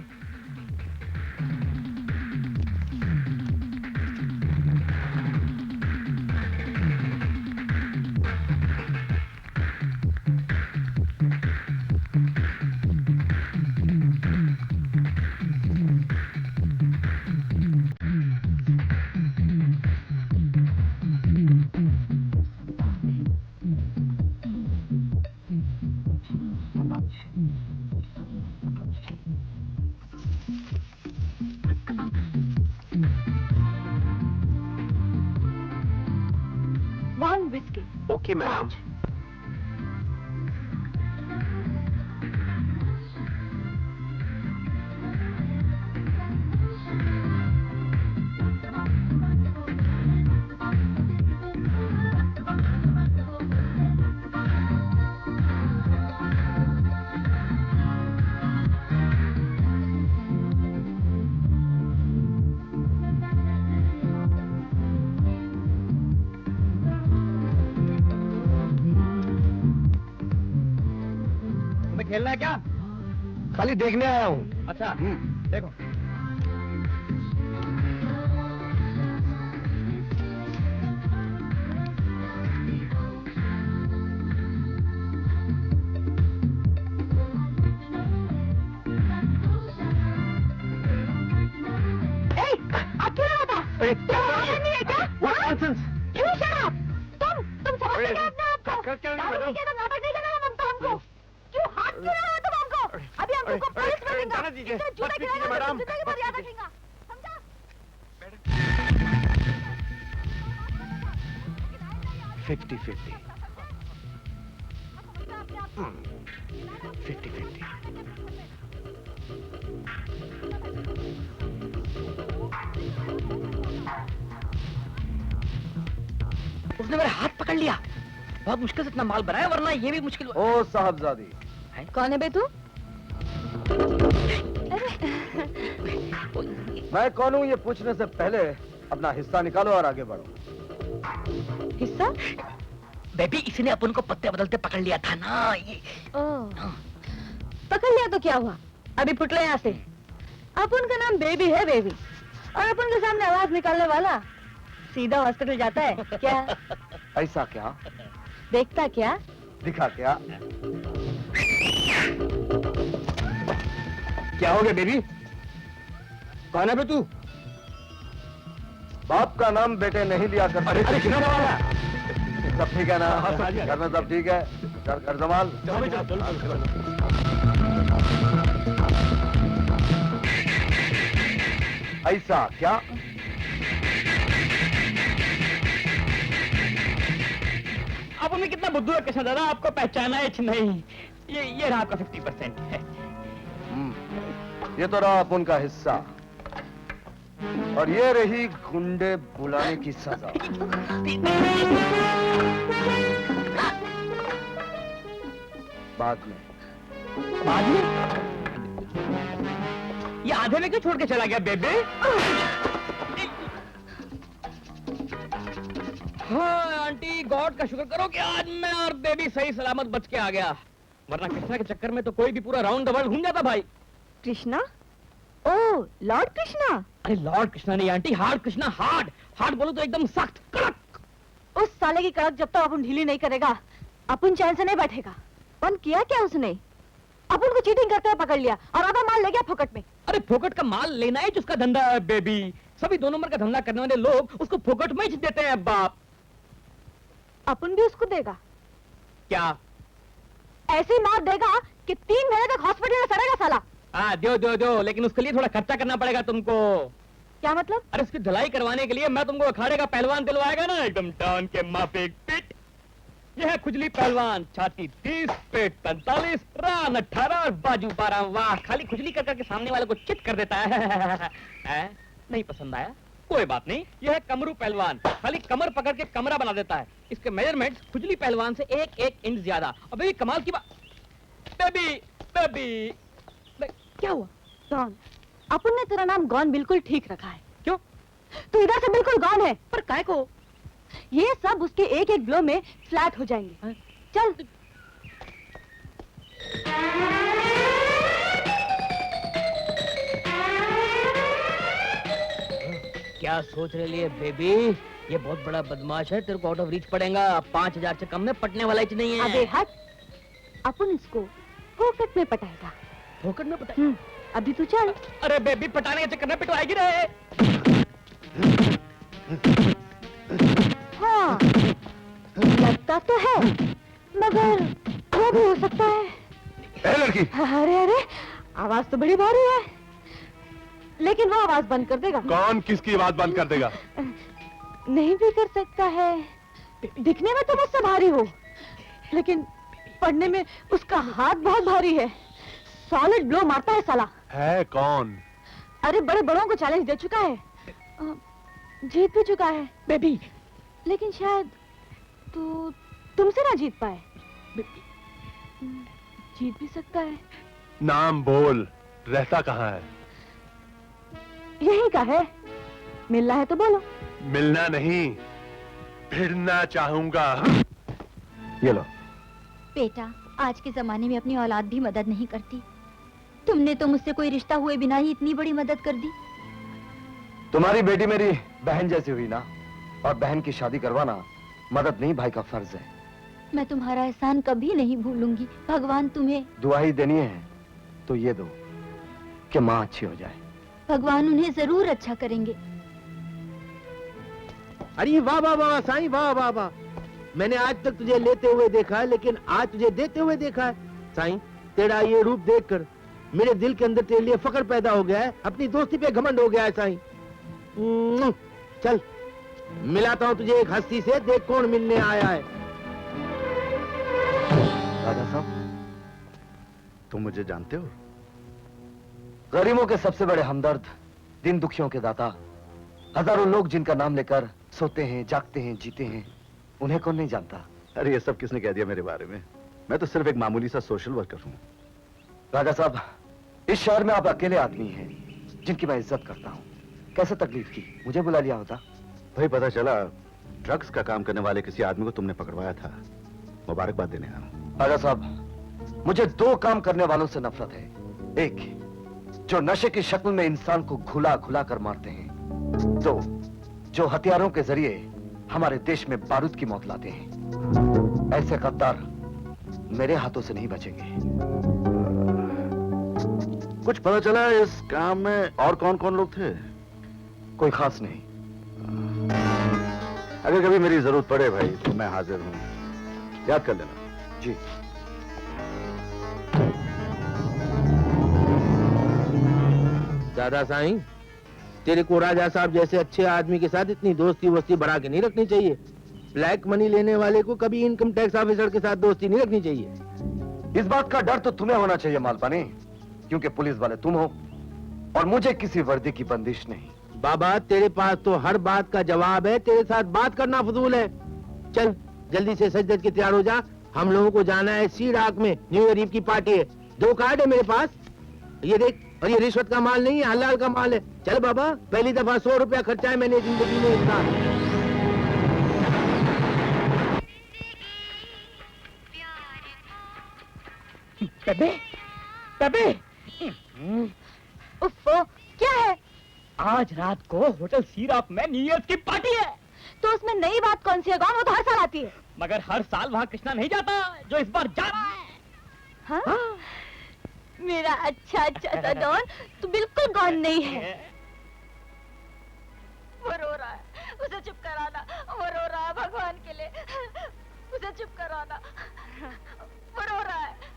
Okay madam. खेलना है क्या? खाली देखने आया हूँ। अच्छा देखो। तुम समझ नहीं अपने आप को। नाटक नहीं करना ममता हमको। क्यों हाथ क्यों रहा हो तुम हमको? अभी हम तुमको पुलिस में देंगे। इससे जूता गिराएगा तो तुम जिंदगी भर याद रखेंगे। समझा? 50-50। 50-50। उसने मेरा हाथ पकड़ लिया। बहुत मुश्किल से इतना माल बनाया, वरना ये भी मुश्किल। ओ साहबजादी, कौन है बे तू? मैं कौन हूँ ये पूछने से पहले अपना हिस्सा निकालो और आगे बढ़ो। हिस्सा? बेबी, इसने अपन को पत्ते बदलते पकड़ लिया था ना ये। पकड़ लिया तो क्या हुआ? अभी फुटले यहाँ से। अपन का नाम बेबी है बेबी, और अपन के सामने आवाज निकालने वाला सीधा हॉस्पिटल जाता है क्या? ऐसा क्या? देखता क्या? दिखा क्या? क्या हो गया बेबी? कौन है बे तू? बाप का नाम बेटे नहीं लिया करते। अरे सब ठीक है ना? घर में सब ठीक है? घर संभाल। ऐसा क्या? अब हमें कितना बुद्धू है कृष्ण दादा, आपको पहचाना है कि नहीं? ये रहा आपका 50% है। ये तो रहा अपन का हिस्सा, और ये रही गुंडे बुलाने की सजा। बाद में ये आधे में क्यों छोड़ के चला गया बेबे? हाँ आंटी, गॉड का शुक्र करो कि आज मैं और बेबी सही सलामत बच के आ गया, वरना कृष्णा के चक्कर में तो कोई भी पूरा राउंड द वर्ल्ड घूम जाता भाई। कृष्णा? ओ लॉर्ड कृष्णा? अरे लॉर्ड कृष्णा नहीं आंटी, हार्ड कृष्णा। हार्ड बोलो तो एकदम सख्त कड़क। उस साले की कड़क जब तक अपन ढीली नहीं करेगा, अपन चैन से नहीं बैठेगा। अपन किया क्या उसने? अपन को चीटिंग करते हुए पकड़ लिया और आधा माल ले गया फोकट में। अरे फोकट का माल लेना है जिसका धंधा है बेबी। सभी 2 नंबर का धंधा करने वाले लोग उसको फोकट में ही देते हैं बाप। अपन भी उसको देगा क्या? ऐसी मार देगा कि 3 महीने तक हॉस्पिटल में सड़ेगा साला। हाँ दो, लेकिन उसके लिए थोड़ा खर्चा करना पड़ेगा तुमको। क्या मतलब? अरे उसकी धुलाई करवाने के लिए मैं तुमको अखाड़े का पहलवान दिलवाएगा ना, एकदम टाउन के मापे पिट। यह है खुजली पहलवान, छाती 30, पेट 45, रान 18 और बाजू 12। वाह, खाली खुजली कर करके सामने वाले को चित कर देता है। नहीं पसंद आया? कोई बात नहीं, यह है कमरू पहलवान, खाली कमर पकड़ के कमरा बना देता है। इसके मेजरमेंट खुजली पहलवान से 1 इंच ज्यादा। और बेबी कमाल की बात, बेबी क्या हुआ? गॉन। अपन ने तेरा नाम गॉन बिल्कुल ठीक रखा है। क्यों? तू इधर से बिल्कुल गॉन है। पर काय को? ये सब उसके एक ब्लो में फ्लैट हो जाएंगे। चल। क्या सोच रही है बेबी? ये बहुत बड़ा बदमाश है, तेरे को आउट ऑफ रीच पड़ेगा। 5000 से कम में पटने वाला ही नहीं है। अबे हट, अपन इसको फोकट में पटाएगा। फोकट में पटाएगा? अभी तू चल। अरे बेबी पटाने के चक्कर में पिटवाएगी रहे। हाँ, लगता तो है, मगर वो भी हो सकता है। ए लड़की! अरे आवाज तो बड़ी भारी है, लेकिन वो आवाज बंद कर देगा। कौन किसकी आवाज बंद कर देगा? नहीं भी कर सकता है, दिखने में तो मुझसे भारी हो, लेकिन पढ़ने में उसका हाथ बहुत भारी है। सॉलिड ब्लो मारता है साला। है कौन? अरे बड़े बड़ों को चैलेंज दे चुका है, जीत भी चुका है बेबी, लेकिन शायद तो तुमसे ना जीत पाए। जीत भी सकता है। नाम बोल, रहता कहाँ है? यही का है, मिलना है तो बोलो। मिलना नहीं, भिड़ना चाहूंगा। ये लो। बेटा, आज के जमाने में अपनी औलाद भी मदद नहीं करती। तुमने तो मुझसे कोई रिश्ता हुए बिना ही इतनी बड़ी मदद कर दी। तुम्हारी बेटी मेरी बहन जैसी हुई ना, और बहन की शादी करवाना मदद नहीं भाई का फर्ज है। मैं तुम्हारा एहसान कभी नहीं भूलूंगी। भगवान तुम्हें दुआ ही देनी है तो ये दो कि माँ अच्छी हो जाए। भगवान उन्हें जरूर अच्छा करेंगे। अरे वाह वाह वाह साईं, वाह वाह वाह। मैंने आज तक तुझे लेते हुए देखा है, लेकिन आज तुझे देते हुए देखा है। साईं, तेरा ये रूप देखकर मेरे दिल के अंदर तेरे लिए फक्र पैदा हो गया है, अपनी दोस्ती पे घमंड हो गया है साईं। चल मिलाता हूँ तुझे एक हस्ती से, देख कौन मिलने आया है। राजा साहब, तुम मुझे जानते हो? गरीबों के सबसे बड़े हमदर्द, दिन दुखियों के दाता, हजारों लोग जिनका नाम लेकर सोते हैं, जागते हैं, जीते हैं, उन्हें कौन नहीं जानता? अरे ये सब किसने कह दिया मेरे बारे में? मैं तो सिर्फ एक मामूली सा सोशल वर्कर हूँ। राजा साहब, इस शहर में आप अकेले आदमी हैं जिनकी मैं इज्जत करता हूँ। कैसे तकलीफ की, मुझे बुला लिया होता। भाई पता चला ड्रग्स का काम करने वाले किसी आदमी को तुमने पकड़वाया था। मुबारकबाद देने आया हूँ। राजा साहब, मुझे दो काम करने वालों से नफरत है। एक, जो नशे की शक्ल में इंसान को घुला घुला कर मारते हैं। दो, जो हथियारों के जरिए हमारे देश में बारूद की मौत लाते हैं। ऐसे गद्दार मेरे हाथों से नहीं बचेंगे। कुछ पता चला इस काम में और कौन कौन लोग थे? कोई खास नहीं। अगर कभी मेरी जरूरत पड़े भाई तो मैं हाजिर हूँ, याद कर लेना। जी। दादा साईं, तेरे को राजा साहब जैसे अच्छे आदमी के साथ इतनी दोस्ती वोस्ती बढ़ा के नहीं रखनी चाहिए। ब्लैक मनी लेने वाले को कभी इनकम टैक्स ऑफिसर के साथ दोस्ती नहीं रखनी चाहिए। इस बात का डर तो तुम्हें होना चाहिए मालपानी, क्योंकि पुलिस वाले तुम हो और मुझे किसी वर्दी की बंदिश नहीं। बाबा, तेरे पास तो हर बात का जवाब है, तेरे साथ बात करना फजूल है। चल जल्दी से सज धज के तैयार हो जा, हम लोगों को जाना है सी डाक में, न्यू ईयर ईव की पार्टी है। 2 कार्ड है मेरे पास, ये देख। और ये रिश्वत का माल नहीं है, हलाल का माल है। चल बाबा, पहली दफा 100 रुपया खर्चा है मैंने जिंदगी में इतना। बेबे, बेबे, उफ़्फ़ो, क्या है? आज रात को होटल सीरप में न्यू ईयर की पार्टी है। तो उसमें नई बात कौन सी है? कौन? वो तो हर साल आती है। मगर हर साल वहाँ कृष्णा नहीं जाता जो इस बार जा रहा है। हाँ? हाँ? मेरा अच्छा अच्छा सा डॉन, तू बिल्कुल गौन नहीं है। वो रो रहा है, उसे चुप कराना। वो रो रहा है, भगवान के लिए उसे चुप कराना। वो रो रहा है।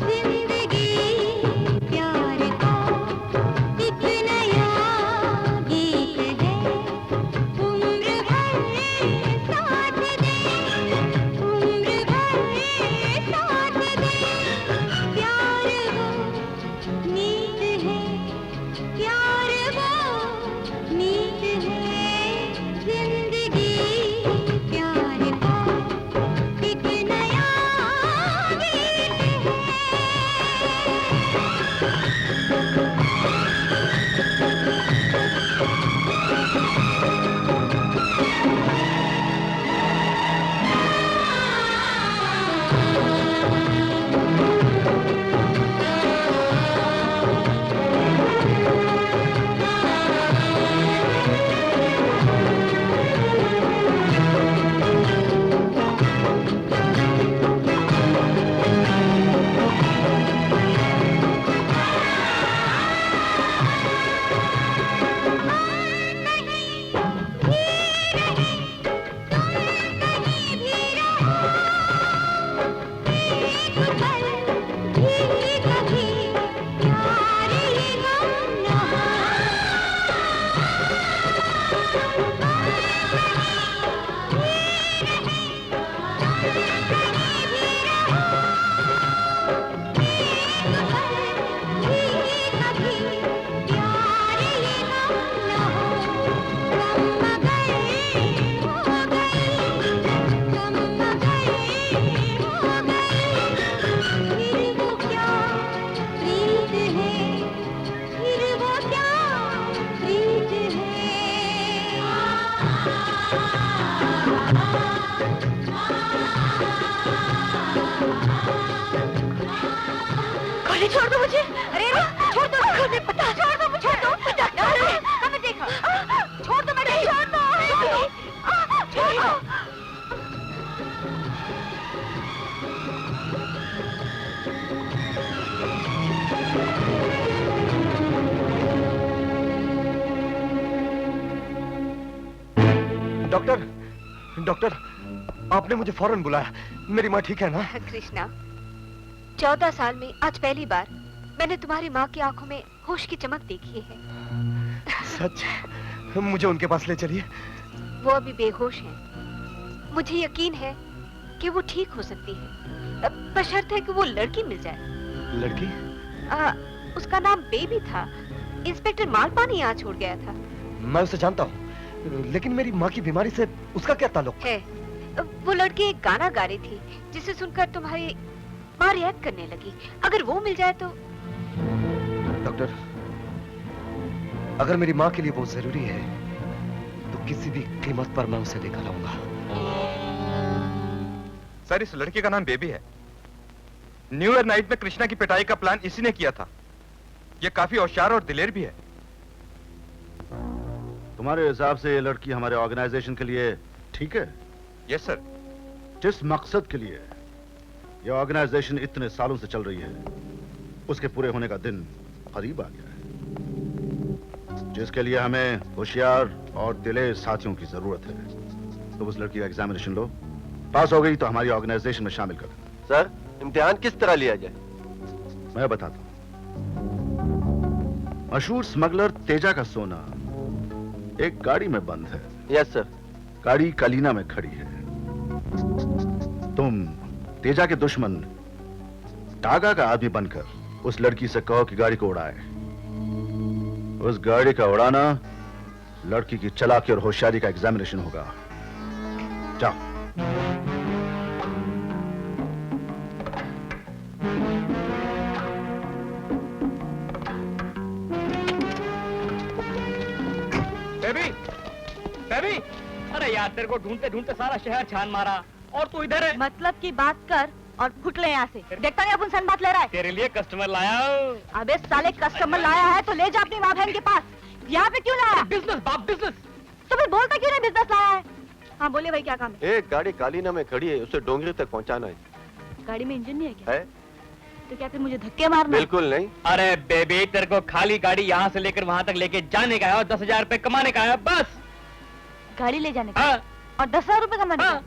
जिंदगी प्यार का एक डॉक्टर, डॉक्टर, आपने मुझे फौरन बुलाया। मेरी माँ ठीक है ना? कृष्णा, 14 साल में आज पहली बार मैंने तुम्हारी माँ की आंखों में होश की चमक देखी है। सच? मुझे उनके पास ले चलिए। वो अभी बेहोश हैं। मुझे यकीन है कि वो ठीक हो सकती है, बशर्ते है कि वो लड़की मिल जाए। लड़की? उसका नाम बेबी था। इंस्पेक्टर मालपानी यहाँ छोड़ गया था। मैं उसे जानता हूँ, लेकिन मेरी माँ की बीमारी से उसका क्या ताल्लुक है? वो लड़की एक गाना गा रही थी जिसे सुनकर तुम्हारी माँ रिएक्ट करने लगी। अगर वो मिल जाए तो। डॉक्टर, अगर मेरी माँ के लिए वो जरूरी है तो किसी भी कीमत पर मैं उसे लेकर आऊंगा। सर, इस लड़की का नाम बेबी है। न्यू ईयर नाइट में कृष्णा की पिटाई का प्लान इसी ने किया था। ये काफी होशियार और दिलेर भी है। तुम्हारे हिसाब से ये लड़की हमारे ऑर्गेनाइजेशन के लिए ठीक है? Yes sir. जिस मकसद के लिए ये ऑर्गेनाइजेशन इतने सालों से चल रही है, उसके पूरे होने का दिन करीब आ गया है, जिसके लिए हमें होशियार और दिलेर साथियों की जरूरत है। तो उस लड़की का एग्जामिनेशन लो, पास हो गई तो हमारी ऑर्गेनाइजेशन में शामिल कर। सर, इम्तिहान किस तरह लिया जाए? मैं बताता हूं। मशहूर स्मगलर तेजा का सोना एक गाड़ी में बंद है। Yes sir. गाड़ी कलीना में खड़ी है। तुम तेजा के दुश्मन टागा का आदमी बनकर उस लड़की से कहो कि गाड़ी को उड़ाए। उस गाड़ी का उड़ाना लड़की की चालाकी और होशियारी का एग्जामिनेशन होगा। जाओ। बेबी, बेबी, अरे यार, तेरे को ढूंढते ढूंढते सारा शहर छान मारा और तू इधर है। मतलब की बात कर और फुटले यहाँ से। देखता नहीं अपन सन बात ले रहा है। तेरे लिए कस्टमर लाया। अबे साले, कस्टमर लाया है तो ले जा अपनी माँ बहन के पास। यहाँ पे क्यों लाया? बिजनेस बाप, बिजनेस। तो फिर बोलता क्यों नहीं बिजनेस लाया है? हाँ बोलिए भाई, क्या काम है? एक गाड़ी कालीना में खड़ी है, उसे डोंगरी तक पहुंचाना है। गाड़ी में इंजन नहीं है क्या? है? तो क्या फिर मुझे धक्के मारना? बिल्कुल नहीं। अरे बेबी, तेरे को खाली गाड़ी यहाँ से लेकर वहाँ तक लेके जाने का है और 10,000 रुपए कमाने का है, बस। गाड़ी ले जाने का और 10,000 रुपए कमाने का?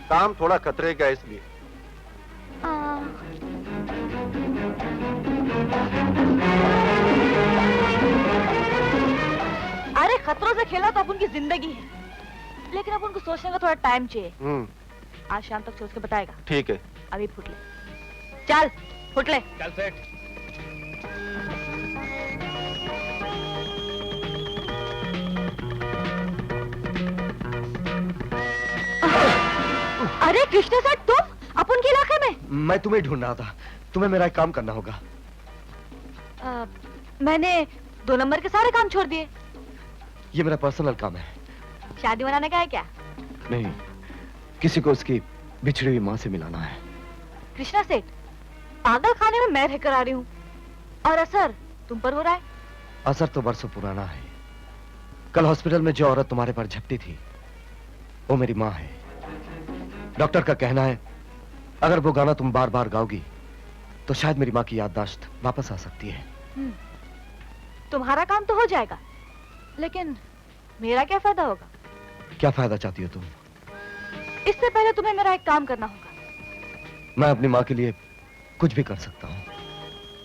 काम थोड़ा खतरे का इसलिए। अरे खतरों से खेला तो अपन की जिंदगी है, लेकिन अपन को सोचने का थोड़ा टाइम चाहिए। आज शाम तक सोच के बताएगा। ठीक है। अभी फुट ले, चल फुट ले। चल सेठ। अरे कृष्ण सर, तुम अपन के इलाके में? मैं तुम्हें ढूंढ रहा था। तुम्हें मेरा एक काम करना होगा। मैंने 2 नंबर के सारे काम छोड़ दिए। ये मेरा पर्सनल काम है। शादी बनाने का है क्या? नहीं, किसी को उसकी बिछड़ी हुई माँ से मिलाना है। कृष्णा सेठ, पागल खाने में मैं रहकर आ रही हूँ और असर तुम पर हो रहा है। असर तो बरसों पुराना है। कल हॉस्पिटल में जो औरत तुम्हारे पर झपटी थी वो मेरी माँ है। डॉक्टर का कहना है अगर वो गाना तुम बार बार गाओगी तो शायद मेरी माँ की याददाश्त वापस आ सकती है। तुम्हारा काम तो हो जाएगा, लेकिन मेरा क्या फायदा होगा? क्या फायदा चाहती हो तुम? इससे पहले तुम्हें मेरा एक काम करना होगा। मैं अपनी माँ के लिए कुछ भी कर सकता हूँ।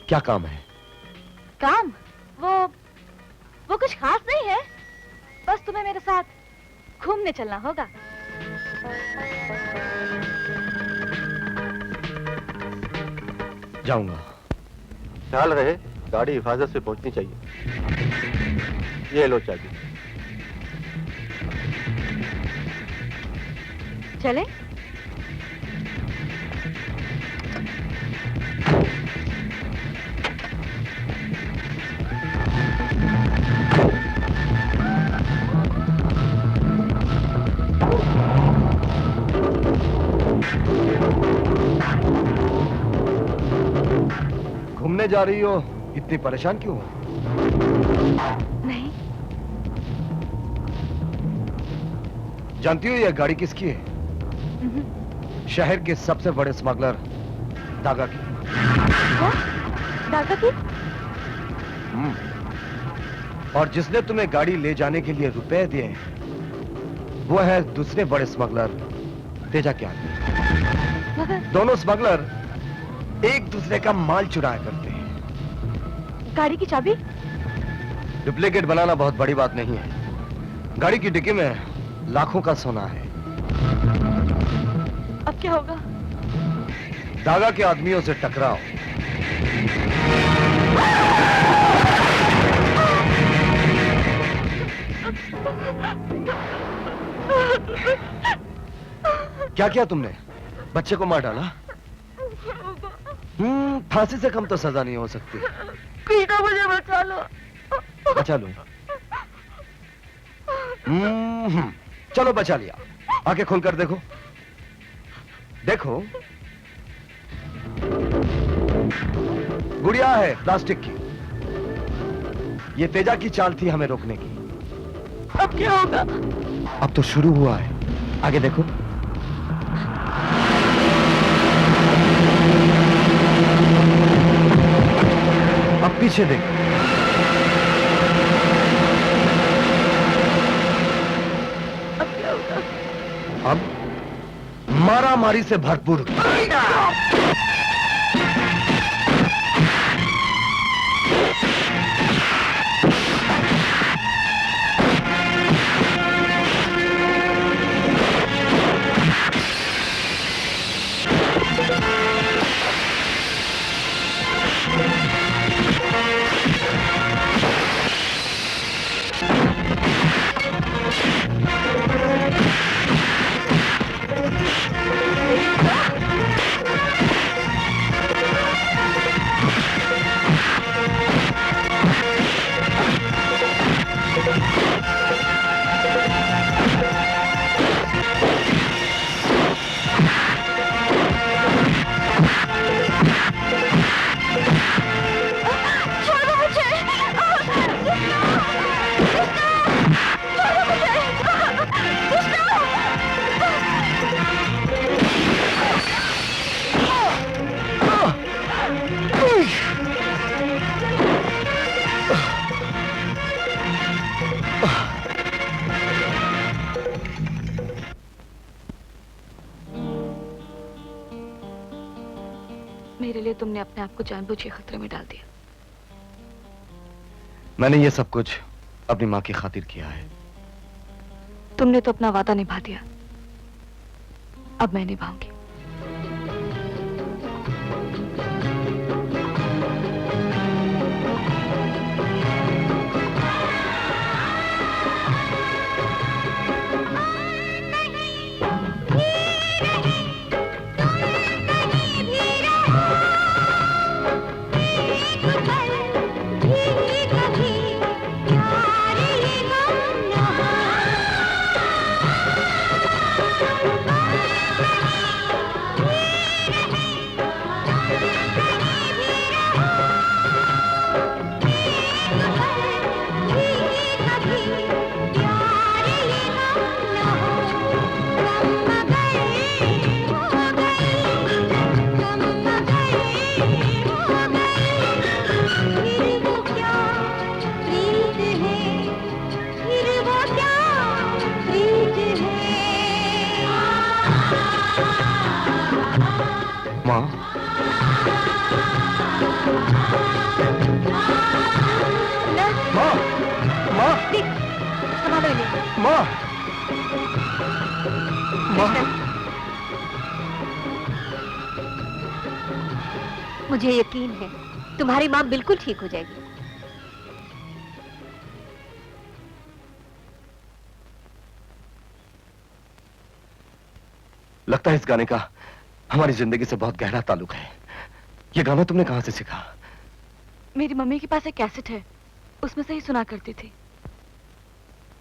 क्या काम है? काम? वो कुछ खास नहीं है, बस तुम्हें मेरे साथ घूमने चलना होगा। जाऊंगा। ख्याल रहे गाड़ी हिफाजत से पहुंचनी चाहिए। ये लो चाबी। चले? घूमने जा रही हो, इतनी परेशान क्यों हो? नहीं। जानती हो यह गाड़ी किसकी है? शहर के सबसे बड़े स्मगलर दागा की। दागा की? और जिसने तुम्हें गाड़ी ले जाने के लिए रुपए दिए वो है दूसरे बड़े स्मगलर तेजा के आदमी। दोनों स्मगलर एक दूसरे का माल चुराया करते हैं। गाड़ी की चाबी? डुप्लीकेट बनाना बहुत बड़ी बात नहीं है। गाड़ी की डिक्की में लाखों का सोना है। अब क्या होगा? दागा के आदमियों से टकराओ। क्या किया तुमने? बच्चे को मार डाला? फांसी से कम तो सजा नहीं हो सकती। कृष्णा मुझे बचा लो। बचा लो। चलो बचा लिया। आंखें खोलकर देखो। देखो, गुड़िया है प्लास्टिक की। ये तेजा की चाल थी हमें रोकने की। अब क्या होगा? अब तो शुरू हुआ है। आगे देखो। अब पीछे देखो। अब क्या होगा? अब मारा मारी से भरपूर। मेरे लिए तुमने अपने आप को जानबूझ के खतरे में डाल दिया। मैंने ये सब कुछ अपनी माँ की खातिर किया है। तुमने तो अपना वादा निभा दिया, अब मैं निभाऊंगी। मुझे यकीन है तुम्हारी माँ बिल्कुल ठीक हो जाएगी। लगता है इस गाने का हमारी जिंदगी से बहुत गहरा ताल्लुक है। ये गाना तुमने कहां से सीखा? मेरी मम्मी के पास एक कैसेट है, उसमें से ही सुना करती थी।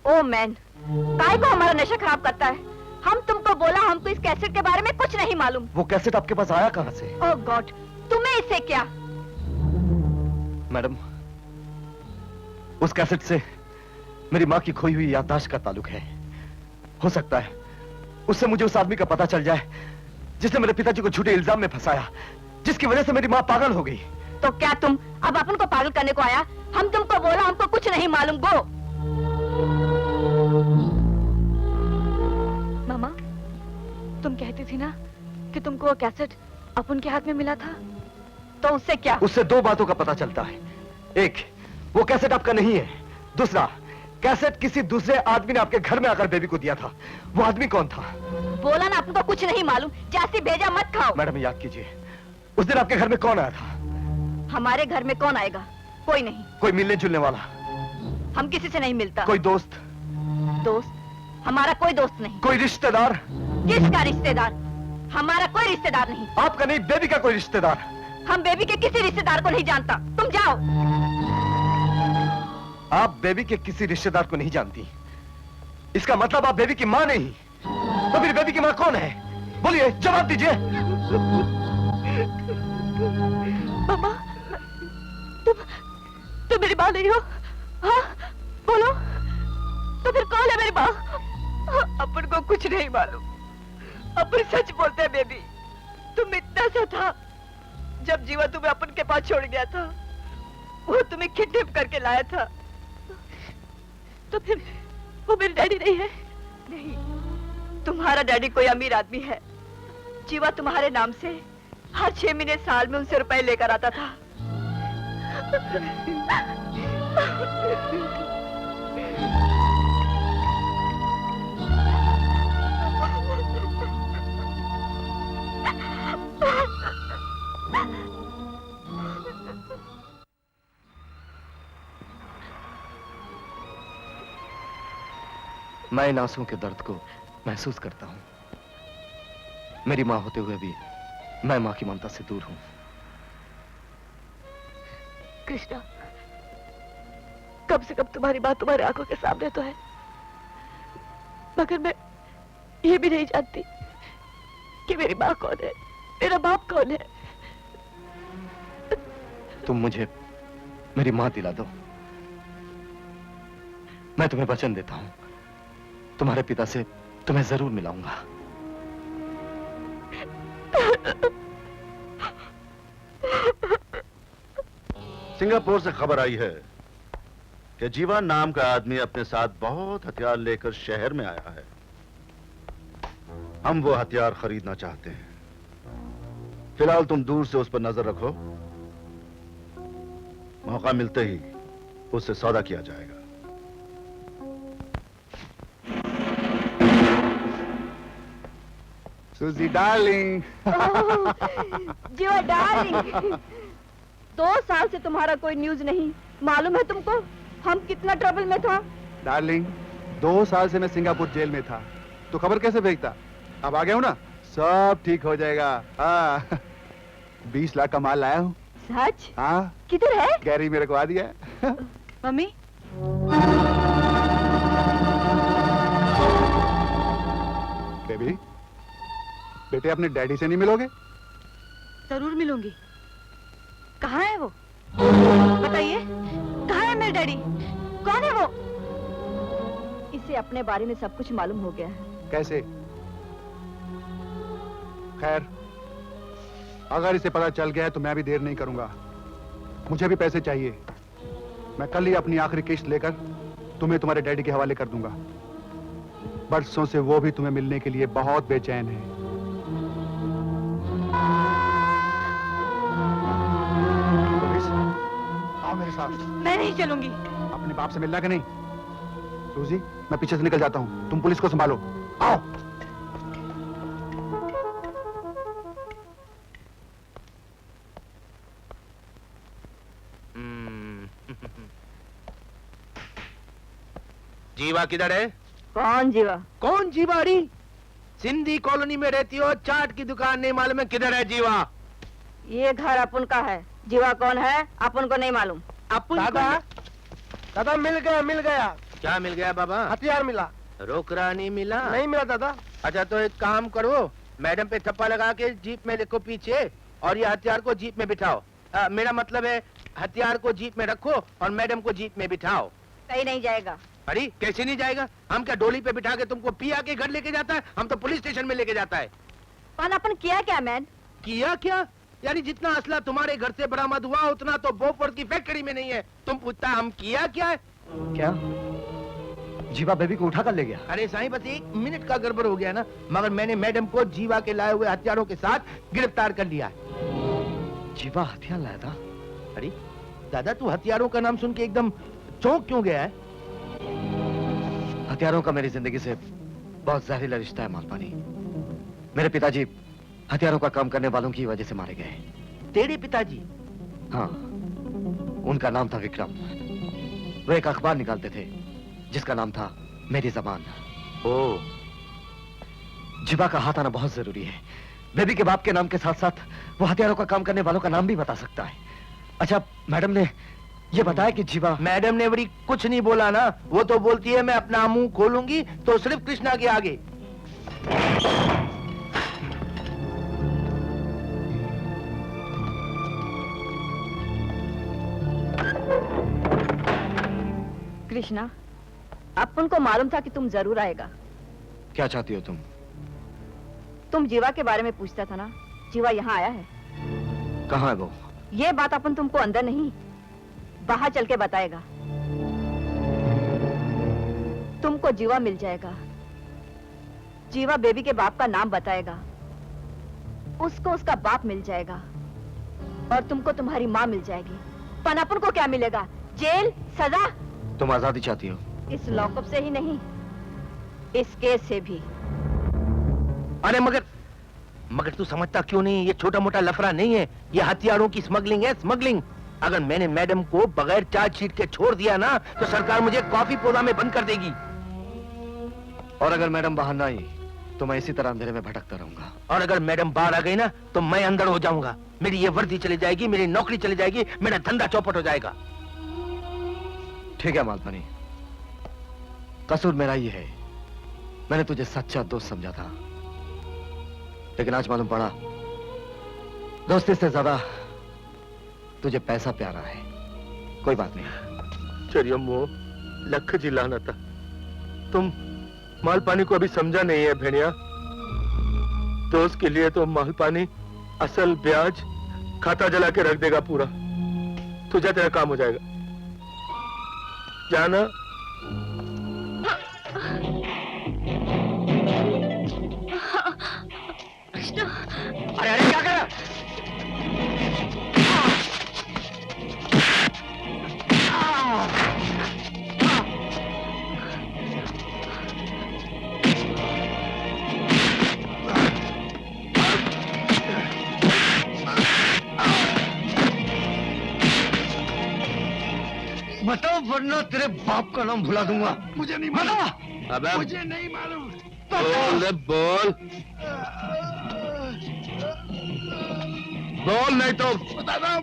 ओ मैन, काय को हमारा नशा खराब करता है। हम तुमको बोला हमको इस कैसेट के बारे में कुछ नहीं मालूम। वो कैसेट आपके पास आया कहां से? ओह गॉड, तुम्हें इससे क्या? मैडम, उस कैसेट से मेरी माँ की खोई हुई याददाश्त का ताल्लुक है। हो सकता है उससे मुझे उस आदमी का पता चल जाए जिसने मेरे पिताजी को झूठे इल्जाम में फंसाया, जिसकी वजह से मेरी माँ पागल हो गई। तो क्या तुम अब अपन को पागल करने को आया? हम तुमको बोला हमको कुछ नहीं मालूम। गो। तुम कहती थी ना कि तुमको वो कैसेट अपन के हाथ में मिला था, तो उससे क्या? उससे दो बातों का पता चलता है। एक, वो कैसेट आपका नहीं है। दूसरा, कैसेट किसी दूसरे आदमी ने आपके घर में आकर बेबी को दिया था। वो आदमी कौन था? बोला ना आपको कुछ नहीं मालूम, जैसी भेजा मत खाओ। मैडम याद कीजिए, उस दिन आपके घर में कौन आया था? हमारे घर में कौन आएगा? कोई नहीं। कोई मिलने जुलने वाला? हम किसी से नहीं मिलता। कोई दोस्त? दोस्त? हमारा कोई दोस्त नहीं। कोई रिश्तेदार? किसका रिश्तेदार? हमारा कोई रिश्तेदार नहीं। आपका नहीं, बेबी का कोई रिश्तेदार? हम बेबी के किसी रिश्तेदार को नहीं जानता। तुम जाओ। आप बेबी के किसी रिश्तेदार को नहीं जानती, इसका मतलब आप बेबी की माँ नहीं। तो फिर बेबी की माँ कौन है? बोलिए, जवाब दीजिए। मामा, तुम मेरी माँ नहीं हो? हाँ, बोलो। तो फिर कौन है मेरी माँ? अपन को कुछ नहीं मालूम। अपन सच बोलते हैं बेबी। तुम इतना सा था जब जीवा तुम्हें अपन के पास छोड़ गया था। वो तुम्हें किडनैप करके लाया था। तो फिर वो मेरे डैडी नहीं है? नहीं, तुम्हारा डैडी कोई अमीर आदमी है। जीवा तुम्हारे नाम से हर 6 महीने साल में उनसे रुपए लेकर आता था। मैं इन आंसुओं के दर्द को महसूस करता हूं। मेरी मां होते हुए भी मैं मां की ममता से दूर हूं। कृष्णा, कम से कम तुम्हारी बात तुम्हारी आंखों के सामने तो है, मगर मैं ये भी नहीं जानती कि मेरी माँ कौन है, मेरा बाप कौन है। तुम मुझे मेरी मां दिला दो। मैं तुम्हें वचन देता हूं, तुम्हारे पिता से तुम्हें जरूर मिलाऊंगा। सिंगापुर से खबर आई है कि जीवा नाम का आदमी अपने साथ बहुत हथियार लेकर शहर में आया है। हम वो हथियार खरीदना चाहते हैं। फिलहाल तुम दूर से उस पर नजर रखो। मौका मिलते ही उससे सौदा किया जाएगा। सुजी डार्लिंग। जीवा डार्लिंग, 2 साल से तुम्हारा कोई न्यूज नहीं। मालूम है तुमको हम कितना ट्रबल में था? डार्लिंग, 2 साल से मैं सिंगापुर जेल में था, तो खबर कैसे भेजता? अब आ गया हूँ ना, सब ठीक हो जाएगा। हाँ, 20 लाख का माल लाया हूँ। सच? हाँ। किधर है? गैरी मेरे को आ दिया है। मम्मी, बेबी, बेटे अपने डैडी से नहीं मिलोगे? जरूर मिलूंगी। कहाँ है वो? बताइए, कहाँ है मेरे डैडी? कौन है वो? इसे अपने बारे में सब कुछ मालूम हो गया है। कैसे? खैर, अगर इसे पता चल गया है तो मैं भी देर नहीं करूंगा। मुझे भी पैसे चाहिए। मैं कल ही अपनी आखिरी किस्त लेकर तुम्हें तुम्हारे डैडी के हवाले कर दूंगा। बरसों से वो भी तुम्हें मिलने के लिए बहुत बेचैन है। पुलिस, आओ मेरे साथ। मैं नहीं चलूंगी। अपने बाप से मिलना कि नहीं? सूजी, मैं पीछे से निकल जाता हूँ, तुम पुलिस को संभालो। आओ। जीवा किधर है? कौन जीवा? कौन जीवा? अरे सिंधी कॉलोनी में रहती हो, चाट की दुकान नहीं मालूम है किधर है जीवा? ये घर अपन का है। जीवा कौन है अपन को नहीं मालूम। अपन दादा, दादा मिल गया, मिल गया। क्या मिल गया बाबा? हथियार मिला। रोकड़ा नहीं मिला? नहीं मिला दादा। अच्छा तो एक काम करो, मैडम पे थप्पा लगा के जीप में लिखो पीछे, और ये हथियार को जीप में बिठाओ। मेरा मतलब है हथियार को जीप में रखो और मैडम को जीप में बिठाओ। कहीं नहीं जाएगा। अरे कैसे नहीं जाएगा? हम क्या डोली पे बिठा के तुमको पिया के घर लेके जाता है? हम तो पुलिस स्टेशन में लेके जाता है। पर अपन किया क्या मैन? किया क्या? यानी जितना असला तुम्हारे घर से बरामद हुआ उतना तो बोफोर्स की फैक्ट्री में नहीं है। तुम पूछता हम किया क्या है? क्या? जीवा बेबी को उठा कर ले गया। अरे साईं, बस 1 मिनट का गड़बड़ हो गया ना, मगर मैंने मैडम को जीवा के लाए हुए हथियारों के साथ गिरफ्तार कर लिया है। जीवा हथियार लाया था? अरे दादा, तू हथियारों का नाम सुन के एकदम चौंक क्यों गया है? हथियारों का मेरी जिंदगी से बहुत जहरीला रिश्ता है मालपानी। मेरे पिताजी हथियारों का काम करने वालों की वजह से मारे गए। तेरे पिताजी? हाँ, उनका नाम था विक्रम। वो एक अखबार निकालते थे जिसका नाम था मेरी जबान। ओह, जीवा का हाथ आना बहुत जरूरी है। बेबी के बाप के नाम के साथ साथ वो हथियारों का काम करने वालों का नाम भी बता सकता है। अच्छा, मैडम ने ये बताया कि जीवा... मैडम ने बड़ी कुछ नहीं बोला ना, वो तो बोलती है मैं अपना मुंह खोलूंगी तो सिर्फ कृष्णा के आगे। कृष्णा, अपन को मालूम था कि तुम जरूर आएगा। क्या चाहती हो तुम? तुम जीवा के बारे में पूछता था ना, जीवा यहाँ आया है। कहाँ है वो? ये बात अपन तुमको अंदर नहीं, बाहर चल के बताएगा। तुमको जीवा मिल जाएगा। जीवा बेबी के बाप का नाम बताएगा, उसको उसका बाप मिल जाएगा और तुमको तुम्हारी माँ मिल जाएगी। पर अपन को क्या मिलेगा? जेल, सजा। तुम आजादी चाहती हो? इस लॉकअप से ही नहीं, इस केस से भी। अरे मगर तू समझता क्यों नहीं? ये छोटा मोटा लफड़ा नहीं है, ये हथियारों की स्मगलिंग है, स्मगलिंग। अगर मैंने मैडम को बगैर चार्जशीट के छोड़ दिया ना, तो सरकार मुझे कॉफी पौधा में बंद कर देगी। और अगर मैडम बाहर ना आई तो मैं इसी तरह अंधेरे में भटकता रहूंगा। और अगर मैडम बाहर आ गई ना, तो मैं अंदर हो जाऊंगा। मेरी ये वर्दी चली जाएगी, मेरी नौकरी चली जाएगी, मेरा धंधा चौपट हो जाएगा। ठीक है मालपानी, कसूर मेरा ही है। मैंने तुझे सच्चा दोस्त समझा था, लेकिन आज मालूम पड़ा दोस्ती से ज्यादा तुझे पैसा प्यारा है। कोई बात नहीं। चलिए मो लख जी लाना था, तुम मालपानी को अभी समझा नहीं है भेड़िया। दोस्त के लिए तो मालपानी असल ब्याज खाता जला के रख देगा पूरा। तुझे तेरा काम हो जाएगा, जाना। अरे अरे क्या कर रहा? बताओ वरना तेरे बाप का नाम भुला दूंगा। मुझे नहीं मालूम। अबे मुझे नहीं मालूम। बोल नहीं तो बताता हूँ।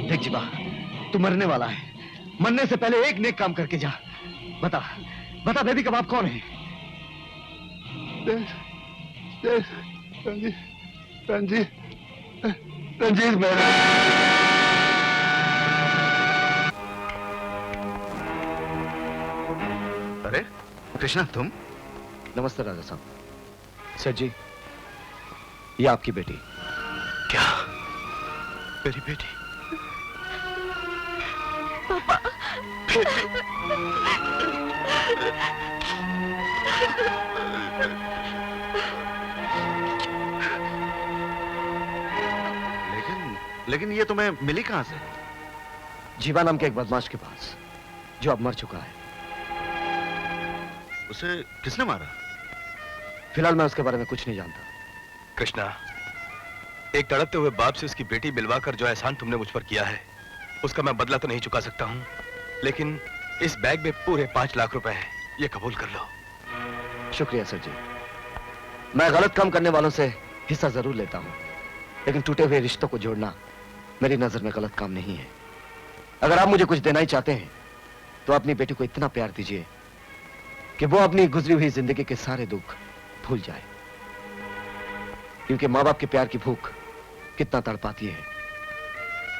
देख जीवा, तू मरने वाला है। मरने से पहले एक नेक काम करके जा। बता बेबी का बाप कौन है? रंजीत मैडम। अरे कृष्णा, तुम? नमस्ते राजा साहब। सर जी, ये आपकी बेटी। क्या? मेरी बेटी? पापा। लेकिन ये तुम्हें मिली कहां से? जीवा नाम के एक बदमाश के पास, जो अब मर चुका है। उसे किसने मारा? फिलहाल मैं उसके बारे में कुछ नहीं जानता। कृष्णा, एक तड़पते हुए बाप से उसकी बेटी मिलवाकर जो एहसान तुमने मुझ पर किया है, उसका मैं बदला तो नहीं चुका सकता हूं, लेकिन इस बैग में पूरे 5 लाख रुपए हैं, ये कबूल कर लो। शुक्रिया सर जी। मैं गलत काम करने वालों से हिस्सा जरूर लेता हूं, लेकिन टूटे हुए रिश्तों को जोड़ना मेरी नजर में गलत काम नहीं है। अगर आप मुझे कुछ देना ही चाहते हैं तो अपनी बेटी को इतना प्यार दीजिए कि वो अपनी गुजरी हुई जिंदगी के सारे दुख भूल जाए, क्योंकि माँ बाप के प्यार की भूख कितना तड़पाती है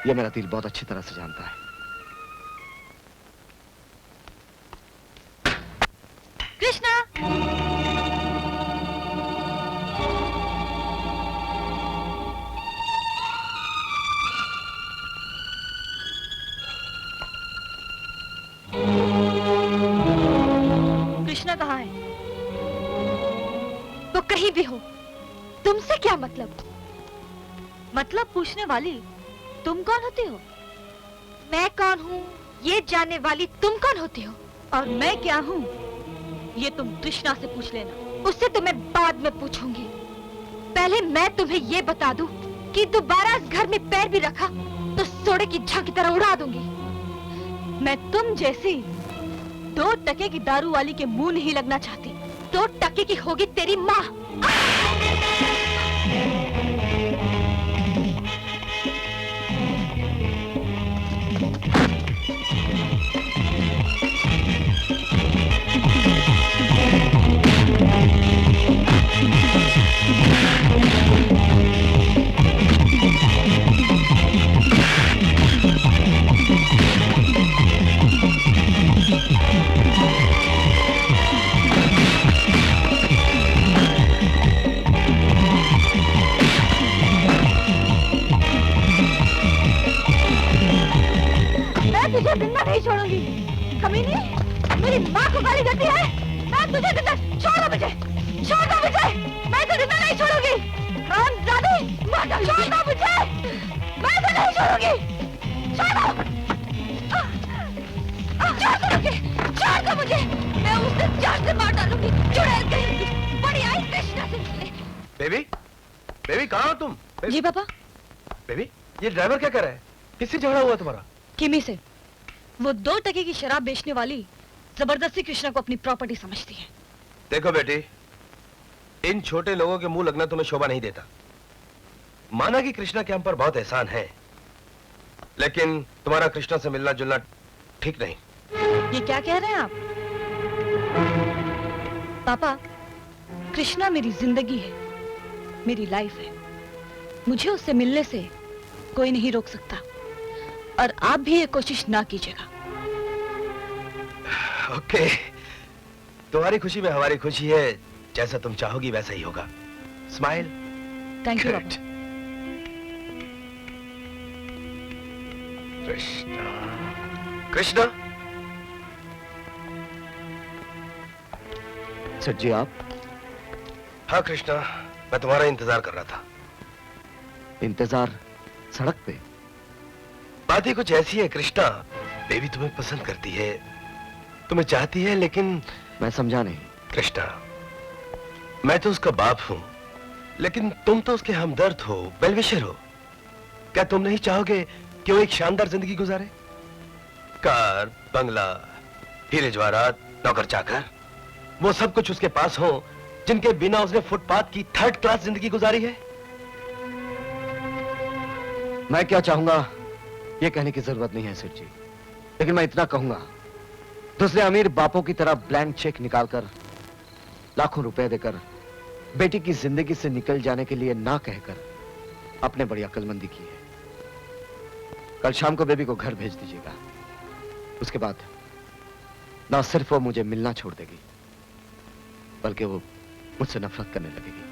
यह मेरा दिल बहुत अच्छी तरह से जानता है। कृष्णा! कहीं भी हो, तुमसे क्या मतलब? मतलब पूछने वाली तुम कौन होती हो? मैं कौन हूँ ये जानने वाली तुम कौन होती हो? और मैं क्या हूँ ये तुम कृष्णा से पूछ लेना। उससे तो मैं बाद में पूछूंगी। पहले मैं तुम्हें ये बता दूं कि दोबारा इस घर में पैर भी रखा तो सोडे की झांकी की तरह उड़ा दूंगी। मैं तुम जैसी 2 टके की दारू वाली के मुंह नहीं लगना चाहती। 2 टके की होगी तेरी माँ। तुझे जिंदा नहीं छोड़ूंगी। कमीनी, मेरी माँ को गाली देती है। मैं तुझे जिंदा छोड़ दो मुझे, छोड़ दो मुझे। मैं तुझे जिंदा नहीं छोड़ूंगी। हरामजादी, छोड़ दो मुझे। मैं तुझे नहीं छोड़ूंगी। छोड़ दो, छोड़ दो मुझे, छोड़ दो मुझे। मैं उसे जान से मार डालूंगी। चुड़ैल कहीं की बड़ी आई कृष्णा से मिलने। बेबी, बेबी कहाँ हो तुम? जी पापा। बेबी, ये ड्राइवर क्या कर रहा है? किससे झगड़ा हुआ तुम्हारा? किमी से। वो 2 टके की शराब बेचने वाली जबरदस्ती कृष्णा को अपनी प्रॉपर्टी समझती है। देखो बेटी, इन छोटे लोगों के मुंह लगना तुम्हें शोभा नहीं देता। माना कि कृष्णा के हम पर बहुत एहसान है, लेकिन तुम्हारा कृष्णा से मिलना जुलना ठीक नहीं। ये क्या कह रहे हैं आप? पापा, कृष्णा मेरी जिंदगी है, मेरी लाइफ है। मुझे उससे मिलने से कोई नहीं रोक सकता, और आप भी ये कोशिश ना कीजिएगा। ओके, तुम्हारी खुशी में हमारी खुशी है। जैसा तुम चाहोगी वैसा ही होगा। स्माइल। थैंक यू पापा। कृष्णा, कृष्णा। सर जी आप? हाँ कृष्णा, मैं तुम्हारा इंतजार कर रहा था। इंतजार सड़क पे? बात ही कुछ ऐसी है कृष्णा, बेबी तुम्हें पसंद करती है, तुम्हें चाहती है, लेकिन मैं समझा नहीं। कृष्णा, मैं तो उसका बाप हूं, लेकिन तुम तो उसके हमदर्द हो, वेलविशर हो। क्या तुम नहीं चाहोगे कि वो एक शानदार जिंदगी गुजारे? कार, बंगला, हीरे जवाहरात, नौकर चाकर, वो सब कुछ उसके पास हो, जिनके बिना उसने फुटपाथ की 3rd क्लास जिंदगी गुजारी है। मैं क्या चाहूंगा ये कहने की जरूरत नहीं है सर जी, लेकिन मैं इतना कहूंगा, दूसरे अमीर बापों की तरह ब्लैंक चेक निकालकर लाखों रुपए देकर बेटी की जिंदगी से निकल जाने के लिए ना कहकर आपने बड़ी अक्लमंदी की है। कल शाम को बेबी को घर भेज दीजिएगा। उसके बाद ना सिर्फ वो मुझे मिलना छोड़ देगी, बल्कि वो मुझसे नफरत करने लगेगी।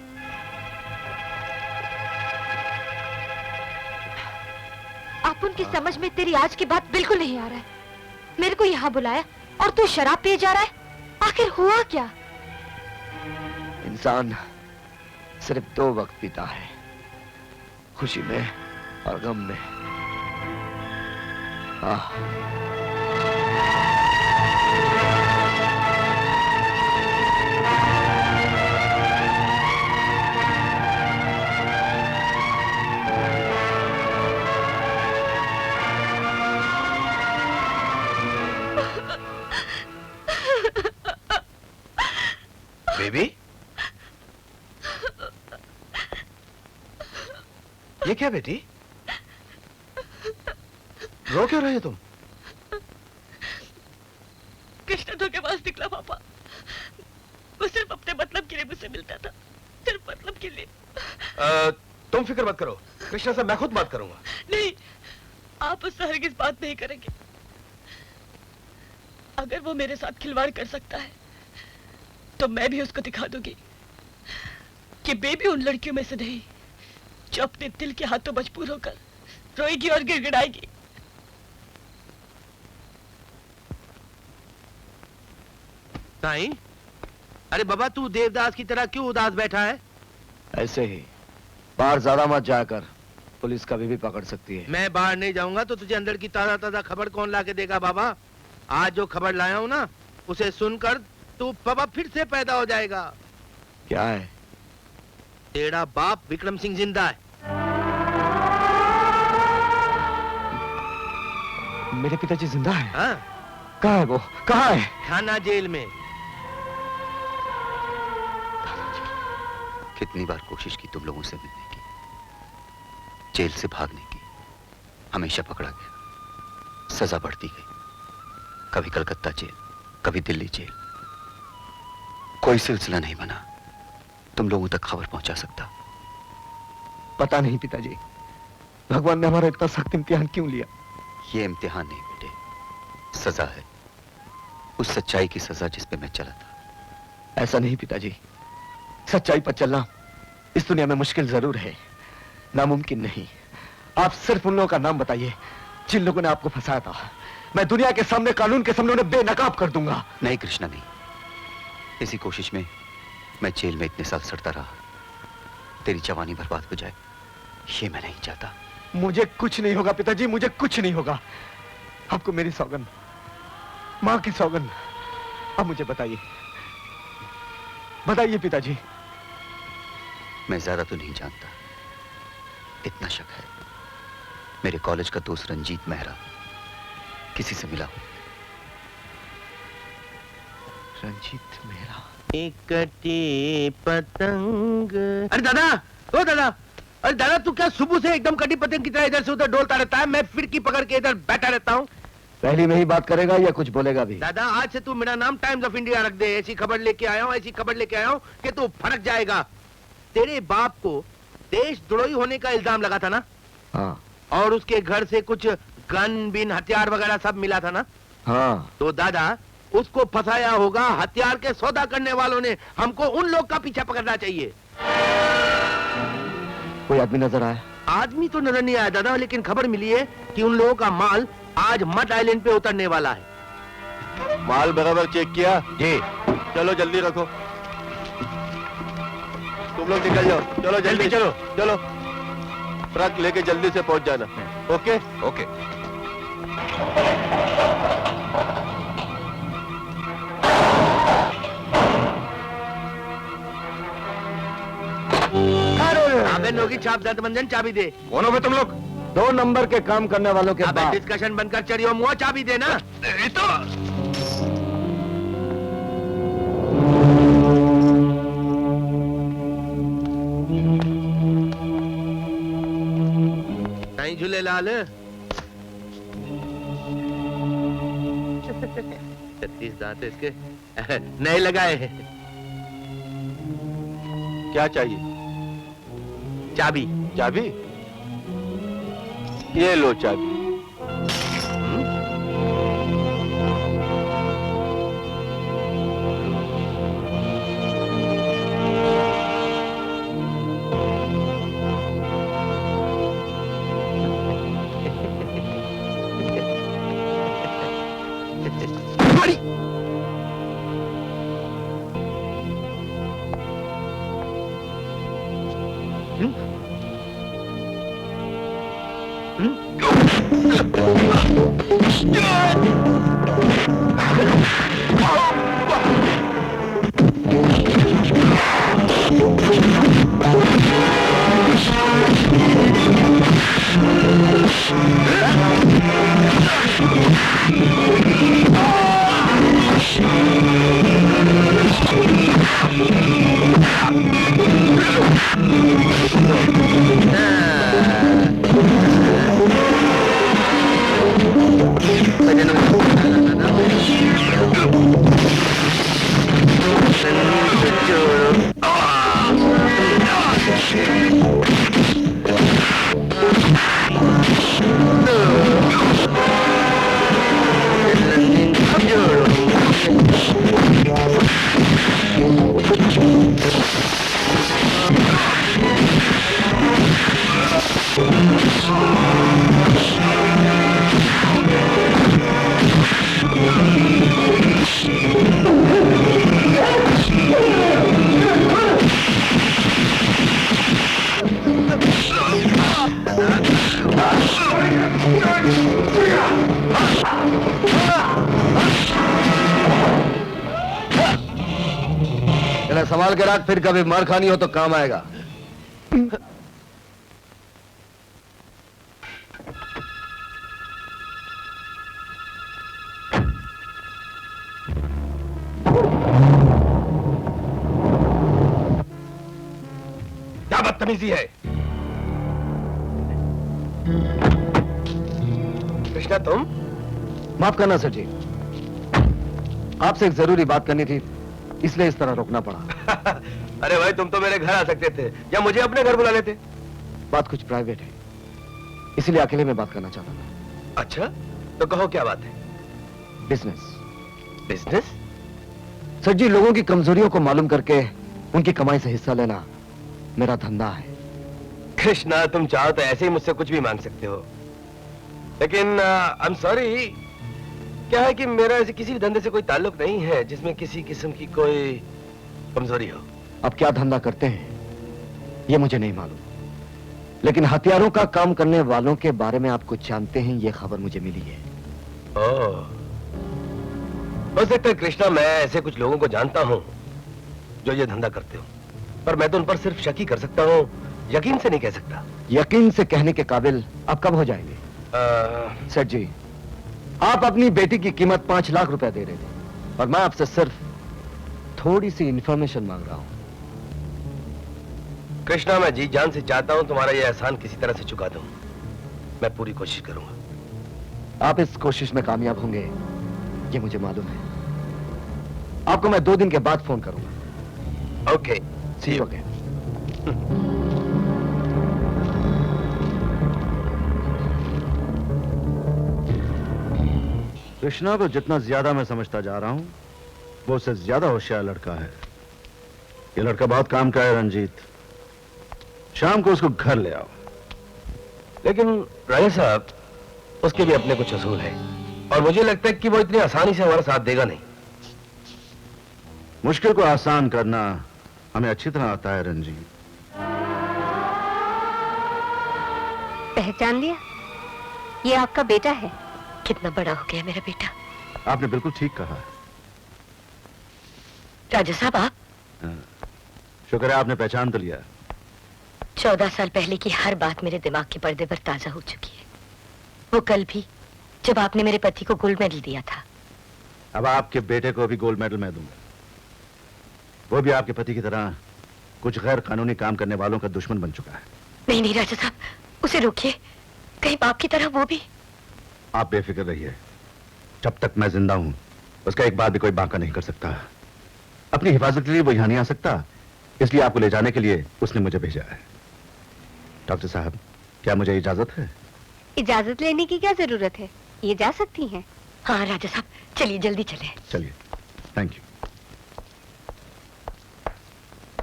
आप उनकी समझ में तेरी आज की बात बिल्कुल नहीं आ रहा है। मेरे को यहाँ बुलाया और तू शराब पिए जा रहा है। आखिर हुआ क्या? इंसान सिर्फ 2 वक्त पीता है, खुशी में और गम में। बेबी, ये क्या बेटी? रो क्यों रहे हो तुम? कृष्णा धोखेबाज निकला पापा। वो सिर्फ अपने मतलब के लिए मुझसे मिलता था, सिर्फ मतलब के लिए। तुम फिक्र मत करो, कृष्णा से मैं खुद बात करूंगा। नहीं, आप उससे हरगिज बात नहीं करेंगे। अगर वो मेरे साथ खिलवाड़ कर सकता है तो मैं भी उसको दिखा दूंगी कि बेबी उन लड़कियों में से नहीं जो अपने दिल के हाथों मजबूर होकर रोएगी और गिड़गिड़ाएगी। साईं, अरे बाबा तू देवदास की तरह क्यों उदास बैठा है? ऐसे ही बाहर ज्यादा मत जाकर, पुलिस कभी भी पकड़ सकती है। मैं बाहर नहीं जाऊंगा तो तुझे अंदर की ताजा ताजा खबर कौन ला के देगा बाबा? आज जो खबर लाया हूं ना, उसे सुनकर तू बाबा फिर से पैदा हो जाएगा। क्या है? तेरा बाप विक्रम सिंह जिंदा है। मेरे पिताजी जिंदा है? हाँ। कहाँ है वो? कहाँ है? थाना जेल में। कितनी बार कोशिश की तुम लोगों से मिलने की, जेल से भागने की, हमेशा पकड़ा गया, सजा बढ़ती गई। कभी कलकत्ता जेल, कभी दिल्ली जेल। कोई सिलसिला नहीं बना तुम लोगों तक खबर पहुंचा सकता। पता नहीं पिताजी, भगवान ने हमारा इतना सख्त इम्तिहान क्यों लिया? ये इम्तिहान नहीं बेटे, सजा है। उस सच्चाई की सजा जिस पे मैं चला था। ऐसा नहीं पिताजी, सच्चाई पर चलना इस दुनिया में मुश्किल जरूर है, नामुमकिन नहीं। आप सिर्फ उन लोगों का नाम बताइए जिन लोगों ने आपको फंसाया था। मैं दुनिया के सामने, कानून के सामने उन्हें बेनकाब कर दूंगा। नहीं कृष्णा नहीं, इसी कोशिश में मैं जेल में इतने साल सड़ता रहा, तेरी जवानी बर्बाद हो जाए ये मैं नहीं चाहता। मुझे कुछ नहीं होगा पिताजी, मुझे कुछ नहीं होगा। आपको मेरी सौगंध, मां की सौगंध। अब मुझे बताइए, बताइए पिताजी। मैं ज्यादा तो नहीं जानता, इतना शक है मेरे कॉलेज का दोस्त रंजीत मेहरा किसी से मिला हो। रंजीत मेहरा? एक कटी पतंग। अरे दादा, ओ दादा, अरे दादा तू क्या सुबह से एकदम कटी पतंग की तरह इधर से उधर डोलता रहता है? मैं फिरकी पकड़ के इधर बैठा रहता हूँ। पहली में ही बात करेगा या कुछ बोलेगा भी? दादा आज से तू मेरा नाम टाइम्स ऑफ इंडिया रख दे। ऐसी खबर लेके आया हूँ, ऐसी खबर लेके आया हूँ कि तू फड़क जाएगा। तेरे बाप को देशद्रोही होने का इल्जाम लगा था ना? हाँ। और उसके घर से कुछ गन बिन हथियार वगैरह सब मिला था ना? हाँ। तो दादा उसको फंसाया होगा हथियार के सौदा करने वालों ने। हमको उन लोग का पीछा पकड़ना चाहिए। कोई आदमी नजर आया? आदमी तो नजर नहीं आया दादा, लेकिन खबर मिली है कि उन लोगों का माल आज मड आइलैंड पे उतरने वाला है। माल बराबर चेक किया? जी। चलो जल्दी रखो, तुम लोग निकल जाओ। चलो जल्दी चलो, चलो ट्रक लेके जल्दी से पहुंच जाना। Okay okay. नोगी छाप दर्द मंजन चाबी दे। कौन हो तुम लोग? 2 नंबर के काम करने वालों के बाद डिस्कशन बनकर चढ़ियो, मुंह चाबी देना। तो नहीं झूले लाल 36 दांत इसके नए लगाए हैं। क्या चाहिए? चाबी। चाबी? ये लो चाबी। संभाल के रख, फिर कभी मार खानी हो तो काम आएगा। क्या बदतमीजी है? कृष्णा तुम? माफ करना सर जी, आपसे एक जरूरी बात करनी थी, इसलिए इस तरह रोकना पड़ा। अरे भाई तुम तो मेरे घर आ सकते थे या मुझे अपने घर बुला लेते। बात कुछ प्राइवेट है, इसलिए अकेले में बात करना चाहता था। अच्छा तो कहो क्या बात है? बिजनेस। बिजनेस? सर जी, लोगों की कमजोरियों को मालूम करके उनकी कमाई से हिस्सा लेना मेरा धंधा है। कृष्णा तुम चाहो तो ऐसे ही मुझसे कुछ भी मांग सकते हो, लेकिन आई एम सॉरी, क्या है कि मेरा ऐसे किसी भी धंधे से कोई ताल्लुक नहीं है जिसमें किसी किस्म की कोई कमजोरी हो। अब क्या धंधा करते हैं ये मुझे नहीं मालूम, लेकिन हथियारों का काम करने वालों के बारे में आप कुछ जानते हैं, ये खबर मुझे मिली है। ओह, हो सकता है कृष्णा मैं ऐसे कुछ लोगों को जानता हूं जो ये धंधा करते हो, पर मैं तो उन पर सिर्फ शक ही कर सकता हूं, यकीन से नहीं कह सकता। यकीन से कहने के काबिल आप कब हो जाएंगे? सेठ जी, आप अपनी बेटी की कीमत 5 लाख रुपया दे रहे थे और मैं आपसे सिर्फ थोड़ी सी इंफॉर्मेशन मांग रहा हूं। कृष्णा मैं जी जान से चाहता हूं तुम्हारा यह एहसान किसी तरह से चुका दूं। मैं पूरी कोशिश करूंगा। आप इस कोशिश में कामयाब होंगे ये मुझे मालूम है। आपको मैं 2 दिन के बाद फोन करूंगा। Okay, see you. Okay. Krishna को जितना ज्यादा मैं समझता जा रहा हूं, वो उससे ज्यादा होशियार लड़का है। ये लड़का बहुत काम का है रंजीत। शाम को उसको घर ले आओ। लेकिन राजा साहब, उसके भी अपने कुछ असूल है और मुझे लगता है कि वो इतनी आसानी से हमारा साथ देगा नहीं। मुश्किल को आसान करना हमें अच्छी तरह आता है रंजीत। पहचान लिया? ये आपका बेटा है। कितना बड़ा हो गया मेरा बेटा। आपने बिल्कुल ठीक कहा। राजा साहब आप? शुक्र है आपने पहचान तो लिया। 14 साल पहले की हर बात मेरे दिमाग के पर्दे पर ताजा हो चुकी है। वो कल भी जब आपने मेरे पति को गोल्ड मेडल दिया था। अब आपके बेटे को भी गोल्ड मेडल मैं दूंगा। वो भी आपके पति की तरह कुछ गैर कानूनी काम करने वालों का दुश्मन बन चुका है। नहीं नहीं राजा साहब, उसे रोकिए। कहीं बाप की तरह वो भी। आप बेफिक्र रहिए। जब तक मैं जिंदा हूं उसका एक बात भी कोई बांका नहीं कर सकता। अपनी हिफाजत के लिए वो यहां नहीं आ सकता, इसलिए आपको ले जाने के लिए उसने मुझे भेजा है। डॉक्टर साहब, क्या मुझे इजाजत है? इजाजत लेने की क्या जरूरत है, ये जा सकती हैं। हाँ राजा साहब, चलिए जल्दी चले। चलिए, थैंक यू।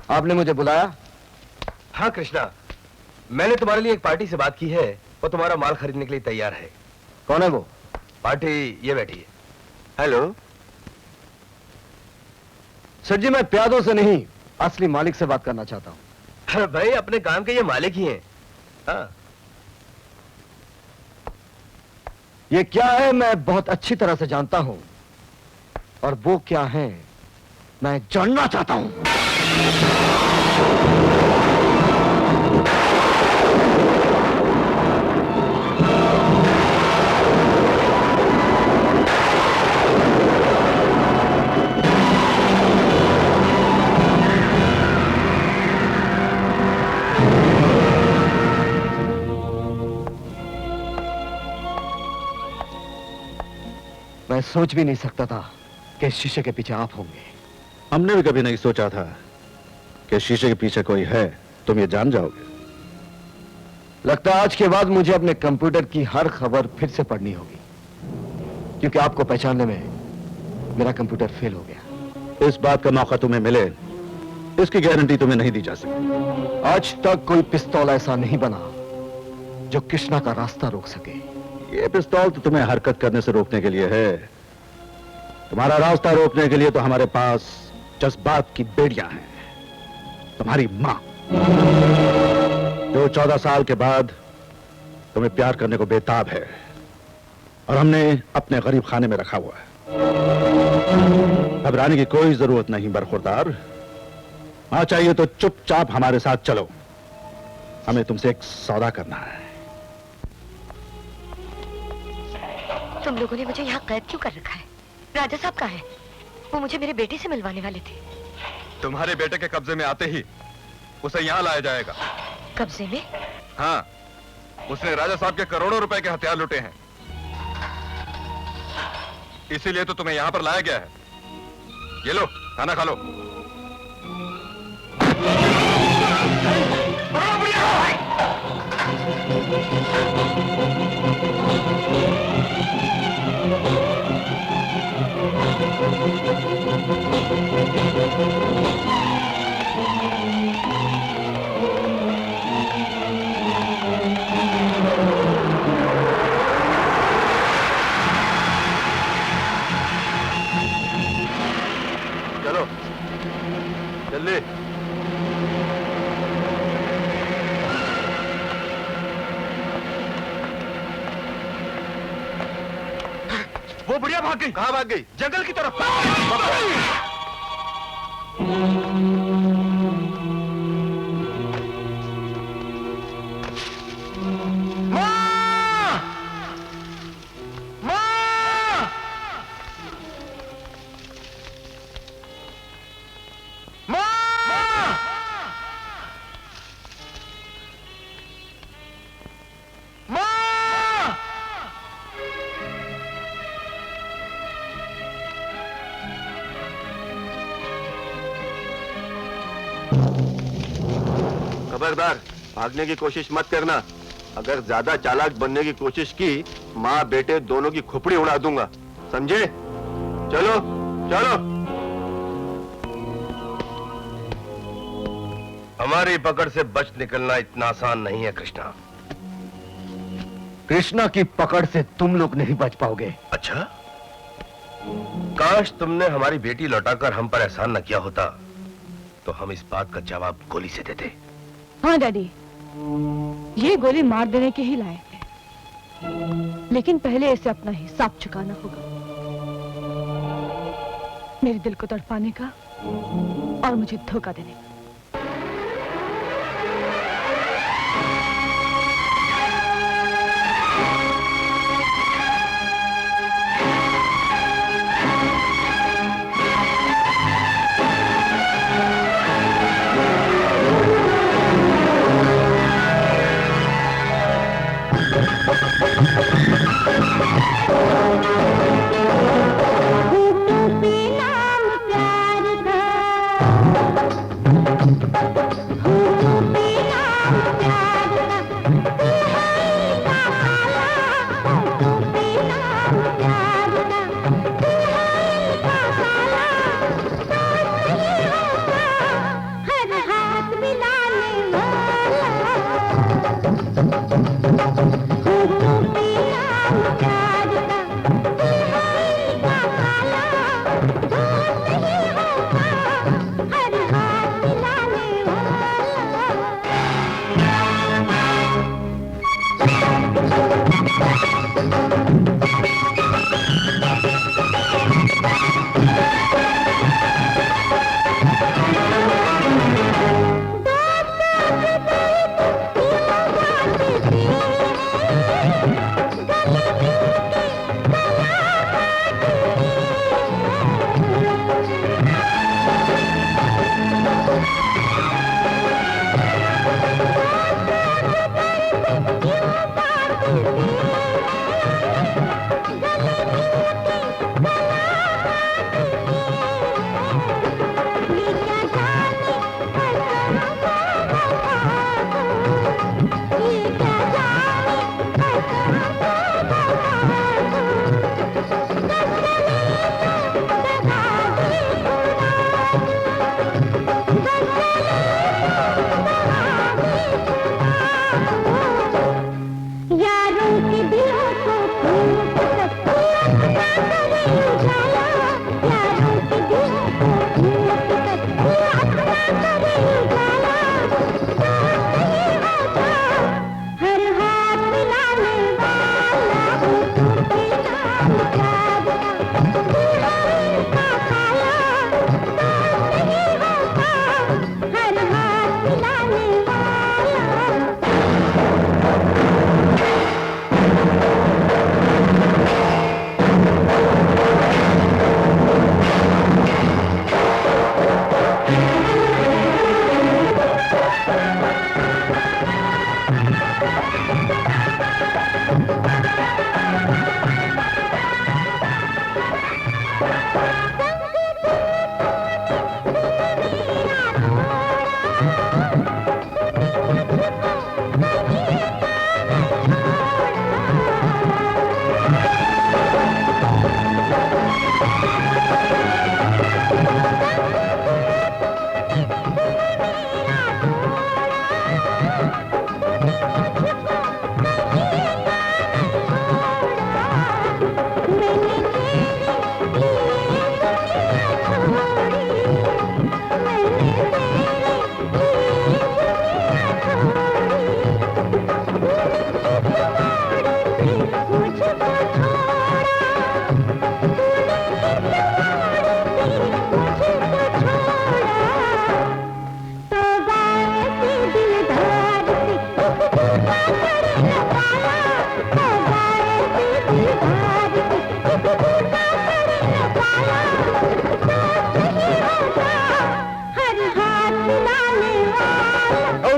आपने मुझे बुलाया? हाँ कृष्णा, मैंने तुम्हारे लिए एक पार्टी से बात की है, वो तुम्हारा माल खरीदने के लिए तैयार है। कौन है वो? पार्टी ये बैठी है। हेलो सर जी, मैं प्यादों से नहीं असली मालिक से बात करना चाहता हूं। अरे भाई, अपने काम के ये मालिक ही हैं। हाँ। ये क्या है मैं बहुत अच्छी तरह से जानता हूं, और वो क्या है मैं जानना चाहता हूं। मैं सोच भी नहीं सकता था कि इस शीशे के पीछे आप होंगे। हमने भी कभी नहीं सोचा था कि शीशे के पीछे कोई है, तुम ये जान जाओगे। लगता है आज के बाद मुझे अपने कंप्यूटर की हर खबर फिर से पढ़नी होगी, क्योंकि आपको पहचानने में मेरा कंप्यूटर फेल हो गया। इस बात का मौका तुम्हें मिले, इसकी गारंटी तुम्हें नहीं दी जा सकती। आज तक कोई पिस्तौल ऐसा नहीं बना जो कृष्णा का रास्ता रोक सके। ये पिस्तौल तो तुम्हें हरकत करने से रोकने के लिए है। तुम्हारा रास्ता रोकने के लिए तो हमारे पास जज्बात की बेड़ियां हैं। तुम्हारी मां, जो 14 साल के बाद तुम्हें प्यार करने को बेताब है, और हमने अपने गरीब खाने में रखा हुआ है। घबराने की कोई जरूरत नहीं बरखुरदार। हाँ चाहिए तो चुपचाप हमारे साथ चलो, हमें तुमसे एक सौदा करना है। तुम लोगों ने मुझे यहाँ कैद क्यों कर रखा है? राजा साहब कहाँ है? वो मुझे मेरे बेटे से मिलवाने वाले थे। तुम्हारे बेटे के कब्जे में आते ही उसे यहाँ लाया जाएगा। कब्जे में? हाँ, उसने राजा साहब के करोड़ों रुपए के हथियार लूटे हैं, इसीलिए तो तुम्हें यहाँ पर लाया गया है। ये लो, खाना खा लो। चलो जल्दी। वो बुढ़िया भाग गई। कहाँ भाग गई? जंगल की तरफ। खबरदार, भागने की कोशिश मत करना। अगर ज्यादा चालाक बनने की कोशिश की, माँ बेटे दोनों की खोपड़ी उड़ा दूंगा, समझे? चलो चलो। हमारी पकड़ से बच निकलना इतना आसान नहीं है कृष्णा। कृष्णा की पकड़ से तुम लोग नहीं बच पाओगे। अच्छा, काश तुमने हमारी बेटी लौटाकर हम पर एहसान न किया होता, तो हम इस बात का जवाब गोली से देते। हाँ डैडी, ये गोली मार देने के ही लायक है, लेकिन पहले इसे अपना हिसाब चुकाना होगा, मेरे दिल को तड़पाने का और मुझे धोखा देने का। नाम प्यार का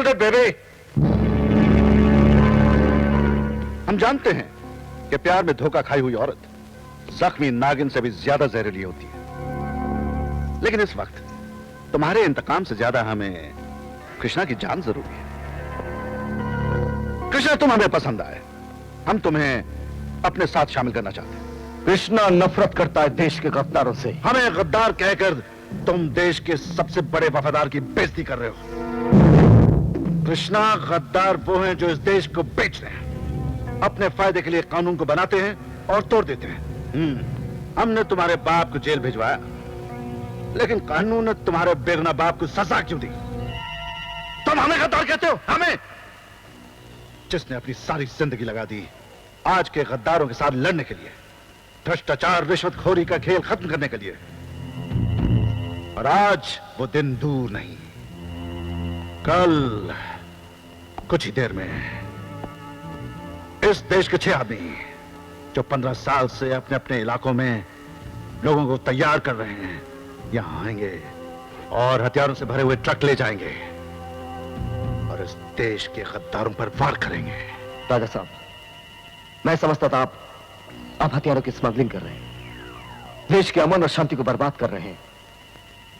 कॉल्ड इट बेबी। हम जानते हैं कि प्यार में धोखा खाई हुई औरत जख्मी नागिन से भी ज्यादा जहरीली होती है, लेकिन इस वक्त तुम्हारे इंतकाम से ज्यादा हमें कृष्णा की जान जरूरी है। कृष्णा, तुम हमें पसंद आए, हम तुम्हें अपने साथ शामिल करना चाहते हैं। कृष्णा नफरत करता है देश के गद्दारों से। हमें गद्दार कहकर तुम देश के सबसे बड़े वफादार की बेइज्जती कर रहे हो। कृष्णा, गद्दार वो हैं जो इस देश को बेच रहे हैं, अपने फायदे के लिए कानून को बनाते हैं और तोड़ देते हैं। हमने तुम्हारे बाप को जेल भिजवाया, लेकिन कानून ने तुम्हारे बेगुनाह बाप को सजा क्यों दी? तुम हमें गद्दार कहते हो? हमें, जिसने अपनी सारी जिंदगी लगा दी आज के गद्दारों के साथ लड़ने के लिए, भ्रष्टाचार रिश्वतखोरी का खेल खत्म करने के लिए। और आज वो दिन दूर नहीं, कल कुछ ही देर में इस देश के 6 आदमी जो 15 साल से अपने अपने इलाकों में लोगों को तैयार कर रहे हैं, यहां आएंगे और हथियारों से भरे हुए ट्रक ले जाएंगे और इस देश के गद्दारों पर वार करेंगे। राजा साहब, मैं समझता था आप हथियारों की स्मगलिंग कर रहे हैं, देश के अमन और शांति को बर्बाद कर रहे हैं,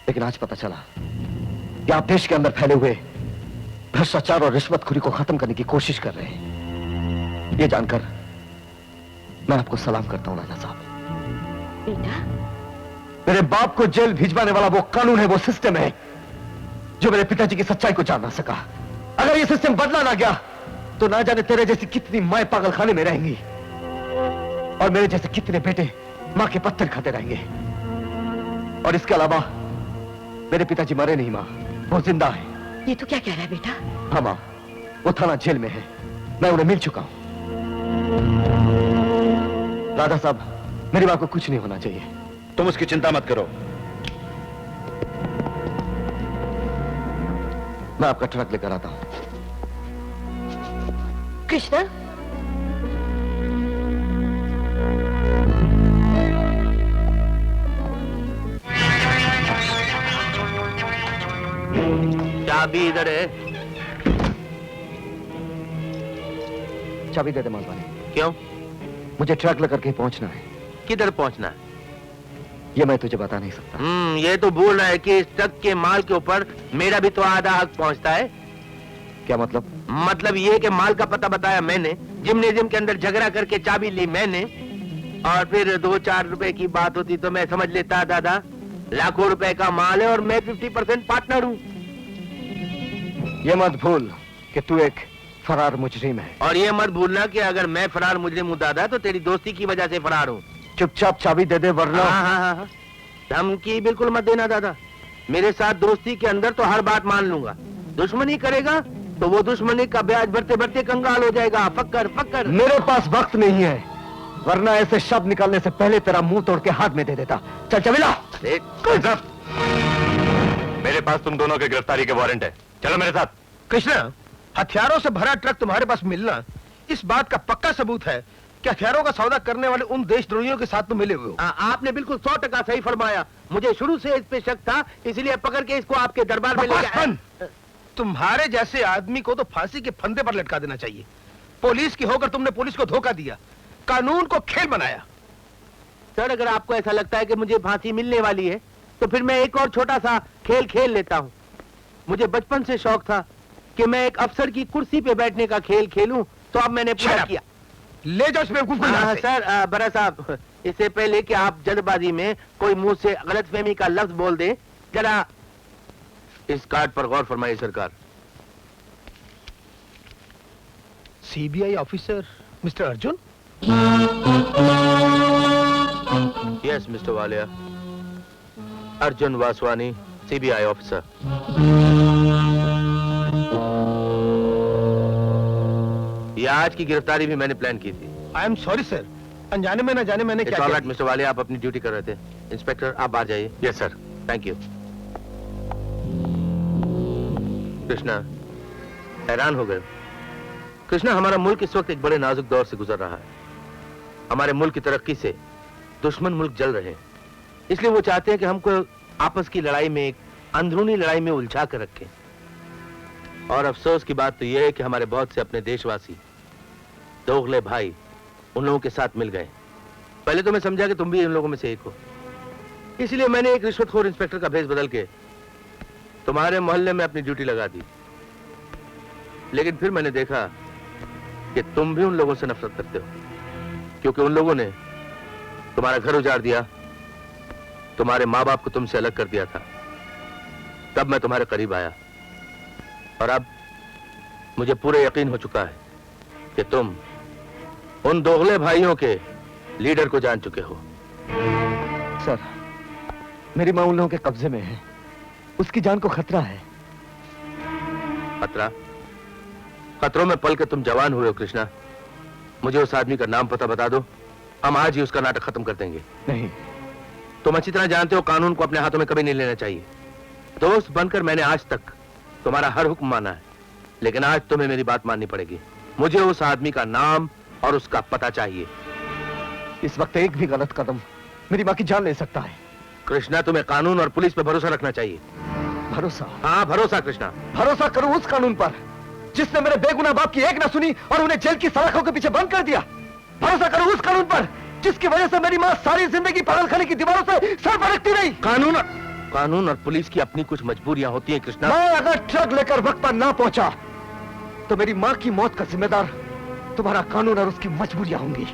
लेकिन आज पता चला कि आप देश के अंदर फैले हुए भ्रष्टाचार और रिश्वतखोरी को खत्म करने की कोशिश कर रहे हैं। ये जानकर मैं आपको सलाम करता हूं राजा साहब। बेटा, मेरे बाप को जेल भिजवाने वाला वो कानून है, वो सिस्टम है जो मेरे पिताजी की सच्चाई को जान ना सका। अगर ये सिस्टम बदला ना गया तो ना जाने तेरे जैसी कितनी माएं पागल खाने में रहेंगी और मेरे जैसे कितने बेटे मां के पत्थर खाते रहेंगे। और इसके अलावा मेरे पिताजी मरे नहीं मां, वो जिंदा है। ये तो क्या कह रहा है बेटा? हाँ मां, वो थाना जेल में है, मैं उन्हें मिल चुका हूं। राजा साहब, मेरी मां को कुछ नहीं होना चाहिए। तुम उसकी चिंता मत करो। मैं आपका ट्रक लेकर आता हूं। कृष्णा, चाबी इधर है। चाबी दे दे मालवानी। क्यों? मुझे ट्रक लेकर कहीं पहुंचना है। किधर पहुंचना है? ये मैं तुझे बता नहीं सकता। ये तो बोल रहा है कि इस ट्रक के माल के ऊपर मेरा भी तो आधा हक पहुंचता है। क्या मतलब? मतलब ये कि माल का पता बताया मैंने, जिम्नेजियम के अंदर झगड़ा करके चाबी ली मैंने, और फिर 2-4 रुपए की बात होती तो मैं समझ लेता दादा लाखों रुपए का माल है और मैं 50% पार्टनर हूँ। ये मत भूल कि तू एक फरार मुजरिम है। और ये मत भूलना कि अगर मैं फरार मुजरिम हूँ दादा तो तेरी दोस्ती की वजह से फरार हूँ। चुपचाप चाबी दे दे वरना। हाँ। धमकी बिल्कुल मत देना दादा। मेरे साथ दोस्ती के अंदर तो हर बात मान लूंगा, दुश्मनी करेगा तो वो दुश्मनी का ब्याज भरते भरते कंगाल हो जाएगा। फक्कर फक्कर। मेरे पास वक्त नहीं है, वरना ऐसे शब्द निकालने से पहले तेरा मुंह तोड़ के हाथ में दे देता। चल चबिला। मेरे पास तुम दोनों के गिरफ्तारी के वारंट है, चलो मेरे साथ। कृष्णा, हथियारों से भरा ट्रक तुम्हारे पास मिलना इस बात का पक्का सबूत है कि हथियारों का सौदा करने वाले उन देशद्रोहियों के साथ तुम मिले हुए हो। आपने बिल्कुल 100% सही फरमाया। मुझे शुरू से इस पे शक था, इसलिए पकड़ के इसको आपके दरबार में लेके आया। तुम्हारे जैसे आदमी को तो फांसी के फंदे पर लटका देना चाहिए। पुलिस की होकर तुमने पुलिस को धोखा दिया, कानून को खेल बनाया। सर, अगर आपको ऐसा लगता है कि मुझे फांसी मिलने वाली है तो फिर मैं एक और छोटा सा खेल खेल लेता हूँ। मुझे बचपन से शौक था कि मैं एक अफसर की कुर्सी पे बैठने का खेल खेलूं, तो अब मैंने पूरा किया। ले जाओ इसमें सर, बड़ा साहब, इससे पहले कि आप जल्दबाजी में कोई मुंह से गलतफहमी का लफ्ज बोल दे, जरा इस कार्ड पर गौर फरमाइए सरकार। CBI officer mister Arjun? Yes mister Walia, Arjun Vaswani, CBI officer. ये आज की गिरफ्तारी भी मैंने प्लान की थी। आई एम सॉरी सर, अनजाने में न जाने मैंने क्या किया। मिस्टर वालिया, आप अपनी ड्यूटी कर रहे थे। इंस्पेक्टर, आप बाहर जाइए। Yes sir. Thank you. Krishna, हैरान हो गए? कृष्णा, हमारा मुल्क इस वक्त एक बड़े नाजुक दौर से गुजर रहा है। हमारे मुल्क की तरक्की से दुश्मन मुल्क जल रहे हैं, इसलिए वो चाहते हैं कि हमको आपस की लड़ाई में, एक अंदरूनी लड़ाई में उलझा कर रखें। और अफसोस की बात तो यह है कि हमारे बहुत से अपने देशवासी दोगले भाई उन लोगों के साथ मिल गए। पहले तो मैं समझा कि तुम भी इन लोगों में से एक हो, इसलिए मैंने एक रिश्वतखोर इंस्पेक्टर का भेष बदल के तुम्हारे मोहल्ले में अपनी ड्यूटी लगा दी। लेकिन फिर मैंने देखा कि तुम भी उन लोगों से नफरत करते हो, क्योंकि उन लोगों ने तुम्हारा घर उजाड़ दिया, तुम्हारे माँ बाप को तुमसे अलग कर दिया था। तब मैं तुम्हारे करीब आया और अब मुझे पूरा यकीन हो चुका है कि तुम उन दोगले भाइयों के लीडर को जान चुके हो। सर, मेरी मां उन लोगों के कब्जे में है, उसकी जान को खतरा है। खतरा? खतरों में पल के तुम जवान हुए हो कृष्णा। मुझे उस आदमी का नाम पता बता दो, हम आज ही उसका नाटक खत्म कर देंगे। नहीं, तुम अच्छी तरह जानते हो कानून को अपने हाथों में कभी नहीं लेना चाहिए। दोस्त बनकर मैंने आज तक तुम्हारा हर हुक्म माना है, लेकिन आज तुम्हें मेरी बात माननी पड़ेगी। मुझे उस आदमी का नाम और उसका पता चाहिए। इस वक्त एक भी गलत कदम मेरी मां की जान ले सकता है। कृष्णा, तुम्हें कानून और पुलिस पर भरोसा रखना चाहिए। भरोसा? हाँ, भरोसा कृष्णा। भरोसा करूं उस कानून पर जिसने मेरे बेगुनाह बाप की एक ना सुनी और उन्हें जेल की सलाखों के पीछे बंद कर दिया। भरोसा करूं उस कानून पर जिसकी वजह से मेरी मां सारी जिंदगी पागल खाने की दीवारों से सर फटकती रही। कानून और पुलिस की अपनी कुछ मजबूरियां होती हैं कृष्णा। मैं अगर ट्रक लेकर वक्त पर ना पहुंचा तो मेरी मां की मौत का जिम्मेदार तुम्हारा कानून और उसकी मजबूरियां होंगी।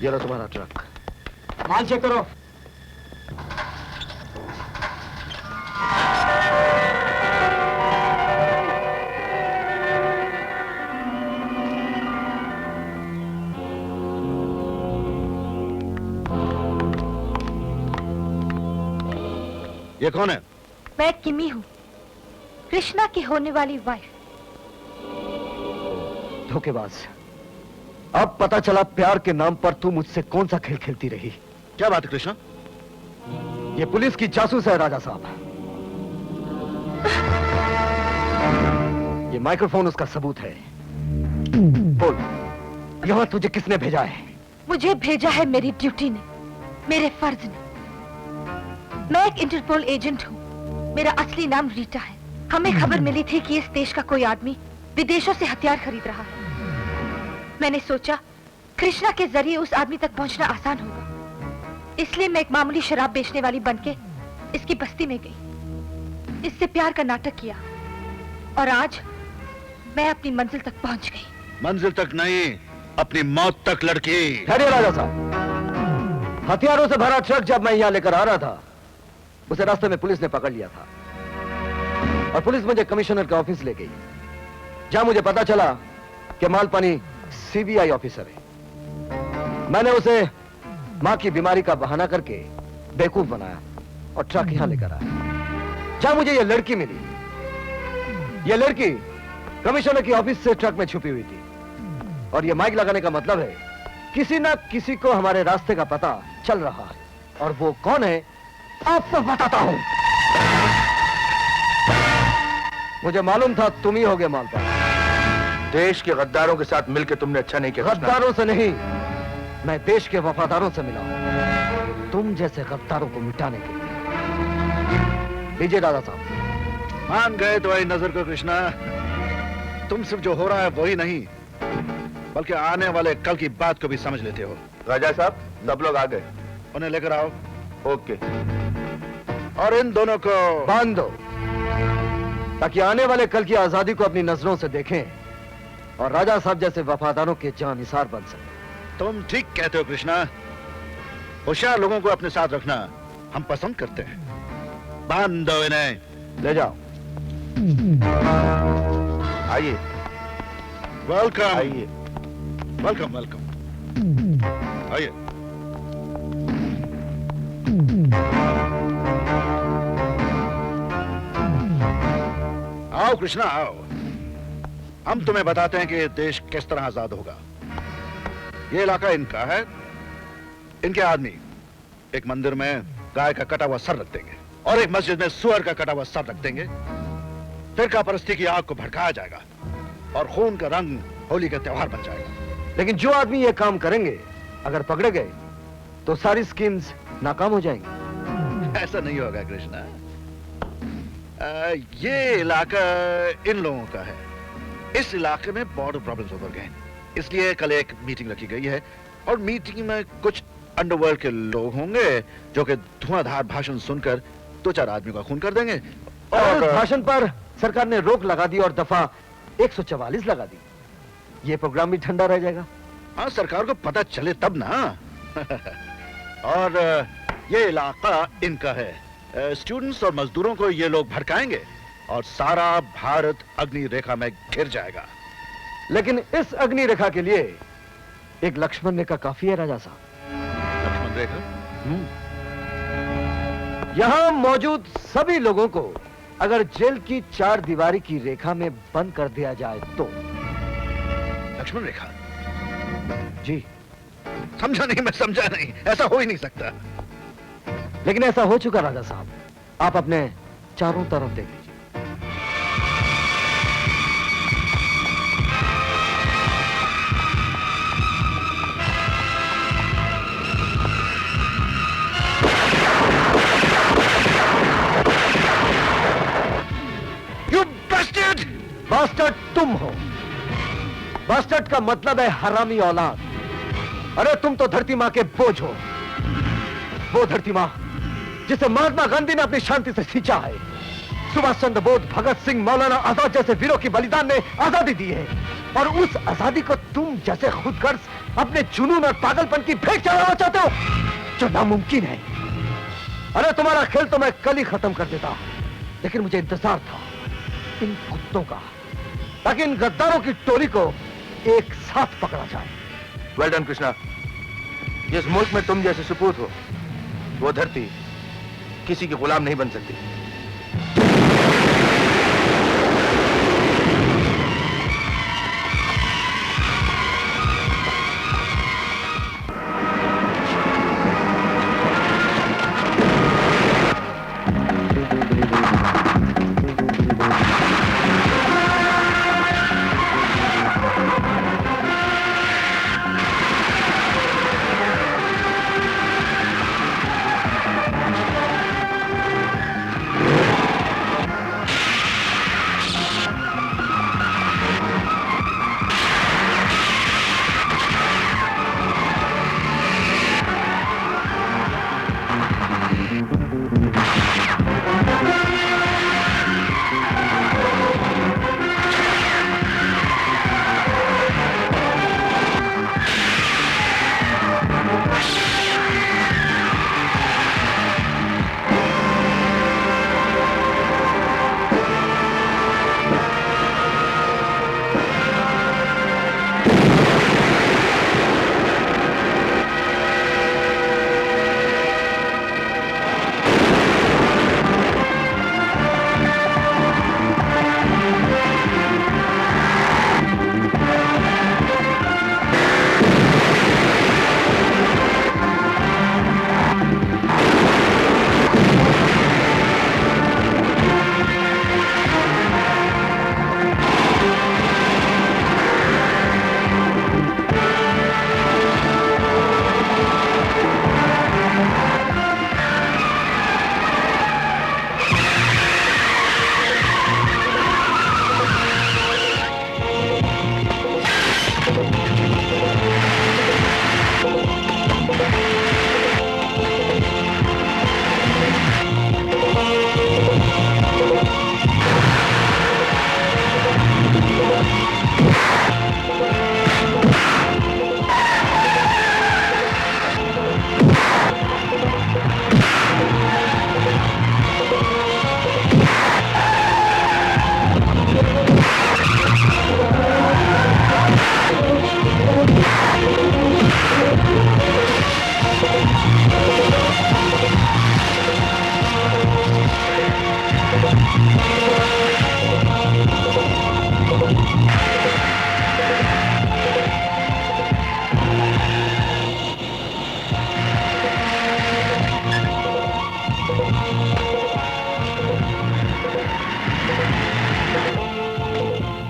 ये लो तुम्हारा ट्रक। माल चेक करो। ये कौन है? मैं किमी हूँ, कृष्णा की होने वाली वाइफ। धोखेबाज, अब पता चला प्यार के नाम पर तू मुझसे कौन सा खेल खेलती रही। क्या बात है कृष्णा? ये पुलिस की जासूस है राजा साहब। ये माइक्रोफोन उसका सबूत है। बोल, यहां तुझे किसने भेजा है? मुझे भेजा है मेरी ड्यूटी ने, मेरे फर्ज ने। मैं एक इंटरपोल एजेंट हूँ। मेरा असली नाम रीटा है। हमें खबर मिली थी कि इस देश का कोई आदमी विदेशों से हथियार खरीद रहा है। मैंने सोचा कृष्णा के जरिए उस आदमी तक पहुंचना आसान होगा, इसलिए मैं एक मामूली शराब बेचने वाली बनके इसकी बस्ती में गई, इससे प्यार का नाटक किया और आज मैं अपनी मंजिल तक पहुंच गई। मंजिल तक नहीं, अपनी मौत तक लड़की। ठहरिए राजा साहब, हथियारों से भरा ट्रक जब मैं यहां लेकर आ रहा था, उसे रास्ते में पुलिस ने पकड़ लिया था और पुलिस मुझे कमिश्नर के ऑफिस ले गई, जहां मुझे पता चला कि मालपानी सीबीआई ऑफिसर है। मैंने उसे मां की बीमारी का बहाना करके बेवकूफ बनाया और ट्रक यहां लेकर आया, जहां मुझे यह लड़की मिली। यह लड़की कमिश्नर की ऑफिस से ट्रक में छुपी हुई थी और यह माइक लगाने का मतलब है किसी ना किसी को हमारे रास्ते का पता चल रहा है, और वो कौन है आपको बताता हूं। मुझे मालूम था तुम ही होगे मालपानी। देश के गद्दारों के साथ मिलकर तुमने अच्छा नहीं किया। गद्दारों से नहीं, मैं देश के वफादारों से मिला हूं, तुम जैसे गद्दारों को मिटाने के लिए। लीजिए दादा साहब। मान गए तुम्हारी नजर को कृष्णा। तुम सिर्फ जो हो रहा है वही नहीं, बल्कि आने वाले कल की बात को भी समझ लेते हो। राजा साहब, सब लोग आ गए। उन्हें लेकर आओ। ओके। और इन दोनों को बांध दो ताकि आने वाले कल की आजादी को अपनी नजरों से देखें और राजा साहब जैसे वफादारों के जानिसार बन सके। तुम ठीक कहते हो कृष्णा। होशियार लोगों को अपने साथ रखना हम पसंद करते हैं। बांध दो इन्हें। ले जाओ। आइए। वेलकम। आइए। Welcome welcome. आइए। आओ कृष्णा आओ। हम तुम्हें बताते हैं कि ये देश किस तरह आजाद होगा। ये इलाका इनका है, इनके आदमी एक मंदिर में गाय का कटा हुआ सर रख देंगे और एक मस्जिद में सुअर का कटा हुआ सर रख देंगे। फिरका परस्ती की आग को भड़काया जाएगा और खून का रंग होली का त्योहार बन जाएगा। लेकिन जो आदमी ये काम करेंगे अगर पकड़े गए तो सारी स्कीम्स नाकाम हो जाएंगी। ऐसा नहीं होगा कृष्णा। ये इलाका इन लोगों का है। इस इलाके में बॉर्डर प्रॉब्लम्स उभर गए, इसलिए कल एक मीटिंग रखी गई है और मीटिंग में कुछ अंडरवर्ल्ड के लोग होंगे जो कि धुआंधार भाषण सुनकर 2-4 आदमियों का खून कर देंगे। और उस भाषण पर सरकार ने रोक लगा दी और दफा 144 लगा दी। ये प्रोग्राम भी ठंडा रह जाएगा। हाँ, सरकार को पता चले तब ना। और ये इलाका इनका है। स्टूडेंट्स और मजदूरों को ये लोग भड़काएंगे और सारा भारत अग्नि रेखा में घिर जाएगा। लेकिन इस अग्नि रेखा के लिए एक लक्ष्मण रेखा काफी है राजा साहब। लक्ष्मण रेखा? यहां मौजूद सभी लोगों को अगर जेल की 4 दीवारी की रेखा में बंद कर दिया जाए तो। लक्ष्मण रेखा? जी। समझा नहीं, मैं समझा नहीं। ऐसा हो ही नहीं सकता। लेकिन ऐसा हो चुका राजा साहब। आप अपने चारों तरफ देख लीजिए। बास्टर्ड तुम हो। बास्टर्ड का मतलब है हरामी औलाद। अरे तुम तो धरती मां के बोझ हो। वो धरती मां जिसे महात्मा गांधी ने अपनी शांति से सींचा है। सुभाष चंद्र बोस, भगत सिंह, मौलाना आजाद जैसे वीरों की बलिदान ने आजादी दी है और उस आजादी को तुम जैसे खुदगर्ज अपने जुनून और पागलपन की भेंट चढ़ाना चाहते हो, जो नामुमकिन है। अरे तुम्हारा खेल तो मैं कल ही खत्म कर देता, लेकिन मुझे इंतजार था इन कुत्तों का, ताकि इन गद्दारों की टोली को एक साथ पकड़ा जाए। Well done Krishna. जिस मुल्क में तुम जैसे सुपूत हो, वो धरती किसी की गुलाम नहीं बन सकती।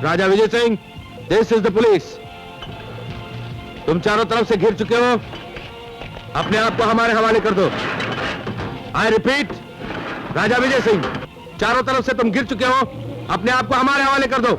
Raja Vijay Singh, this is the police. तुम चारों तरफ से घिर चुके हो, अपने आप को हमारे हवाले कर दो। आई रिपीट, राजा विजय सिंह, चारों तरफ से तुम घिर चुके हो, अपने आप को हमारे हवाले कर दो।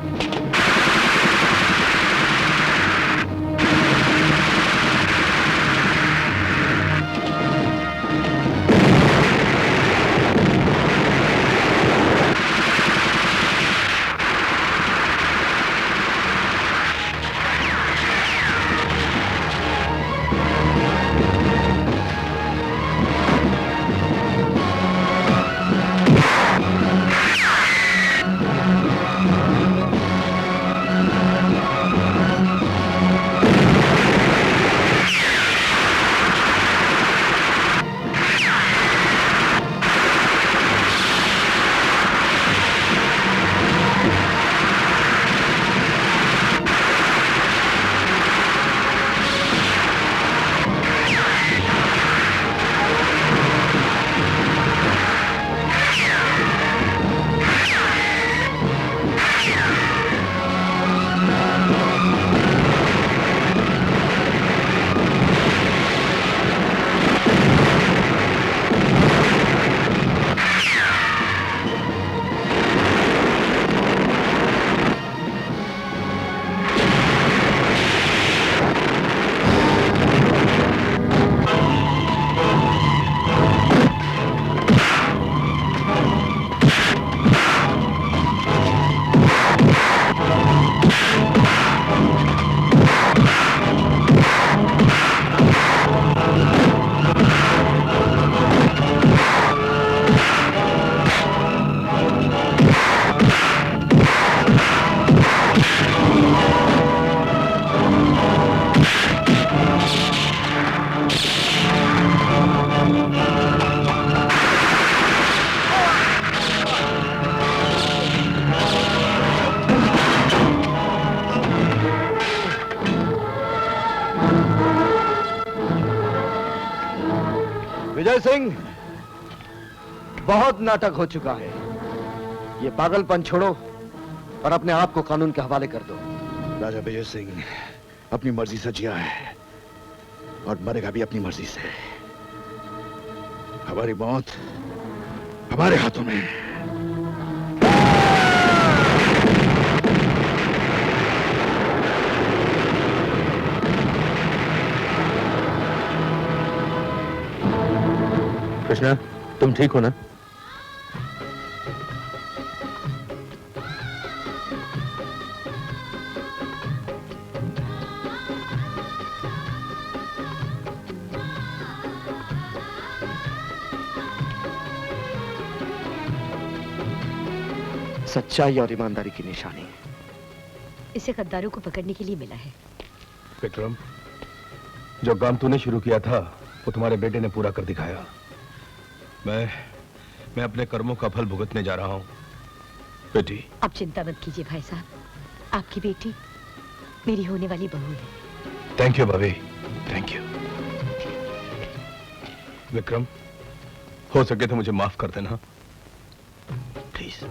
विजय सिंह, बहुत नाटक हो चुका है। ये पागलपन छोड़ो और अपने आप को कानून के हवाले कर दो। राजा विजय सिंह अपनी मर्जी से जिया है और मरेगा भी अपनी मर्जी से। हमारी मौत हमारे हाथों में है। कृष्णा, तुम ठीक हो ना? सच्चाई और ईमानदारी की निशानी। इसे गद्दारों को पकड़ने के लिए मिला है। विक्रम, जो काम तूने शुरू किया था वो तुम्हारे बेटे ने पूरा कर दिखाया। मैं अपने कर्मों का फल भुगतने जा रहा हूं। बेटी, अब चिंता मत कीजिए भाई साहब, आपकी बेटी मेरी होने वाली बहू है। थैंक यू भाभी, थैंक यू। विक्रम, हो सके तो मुझे माफ कर देना प्लीज।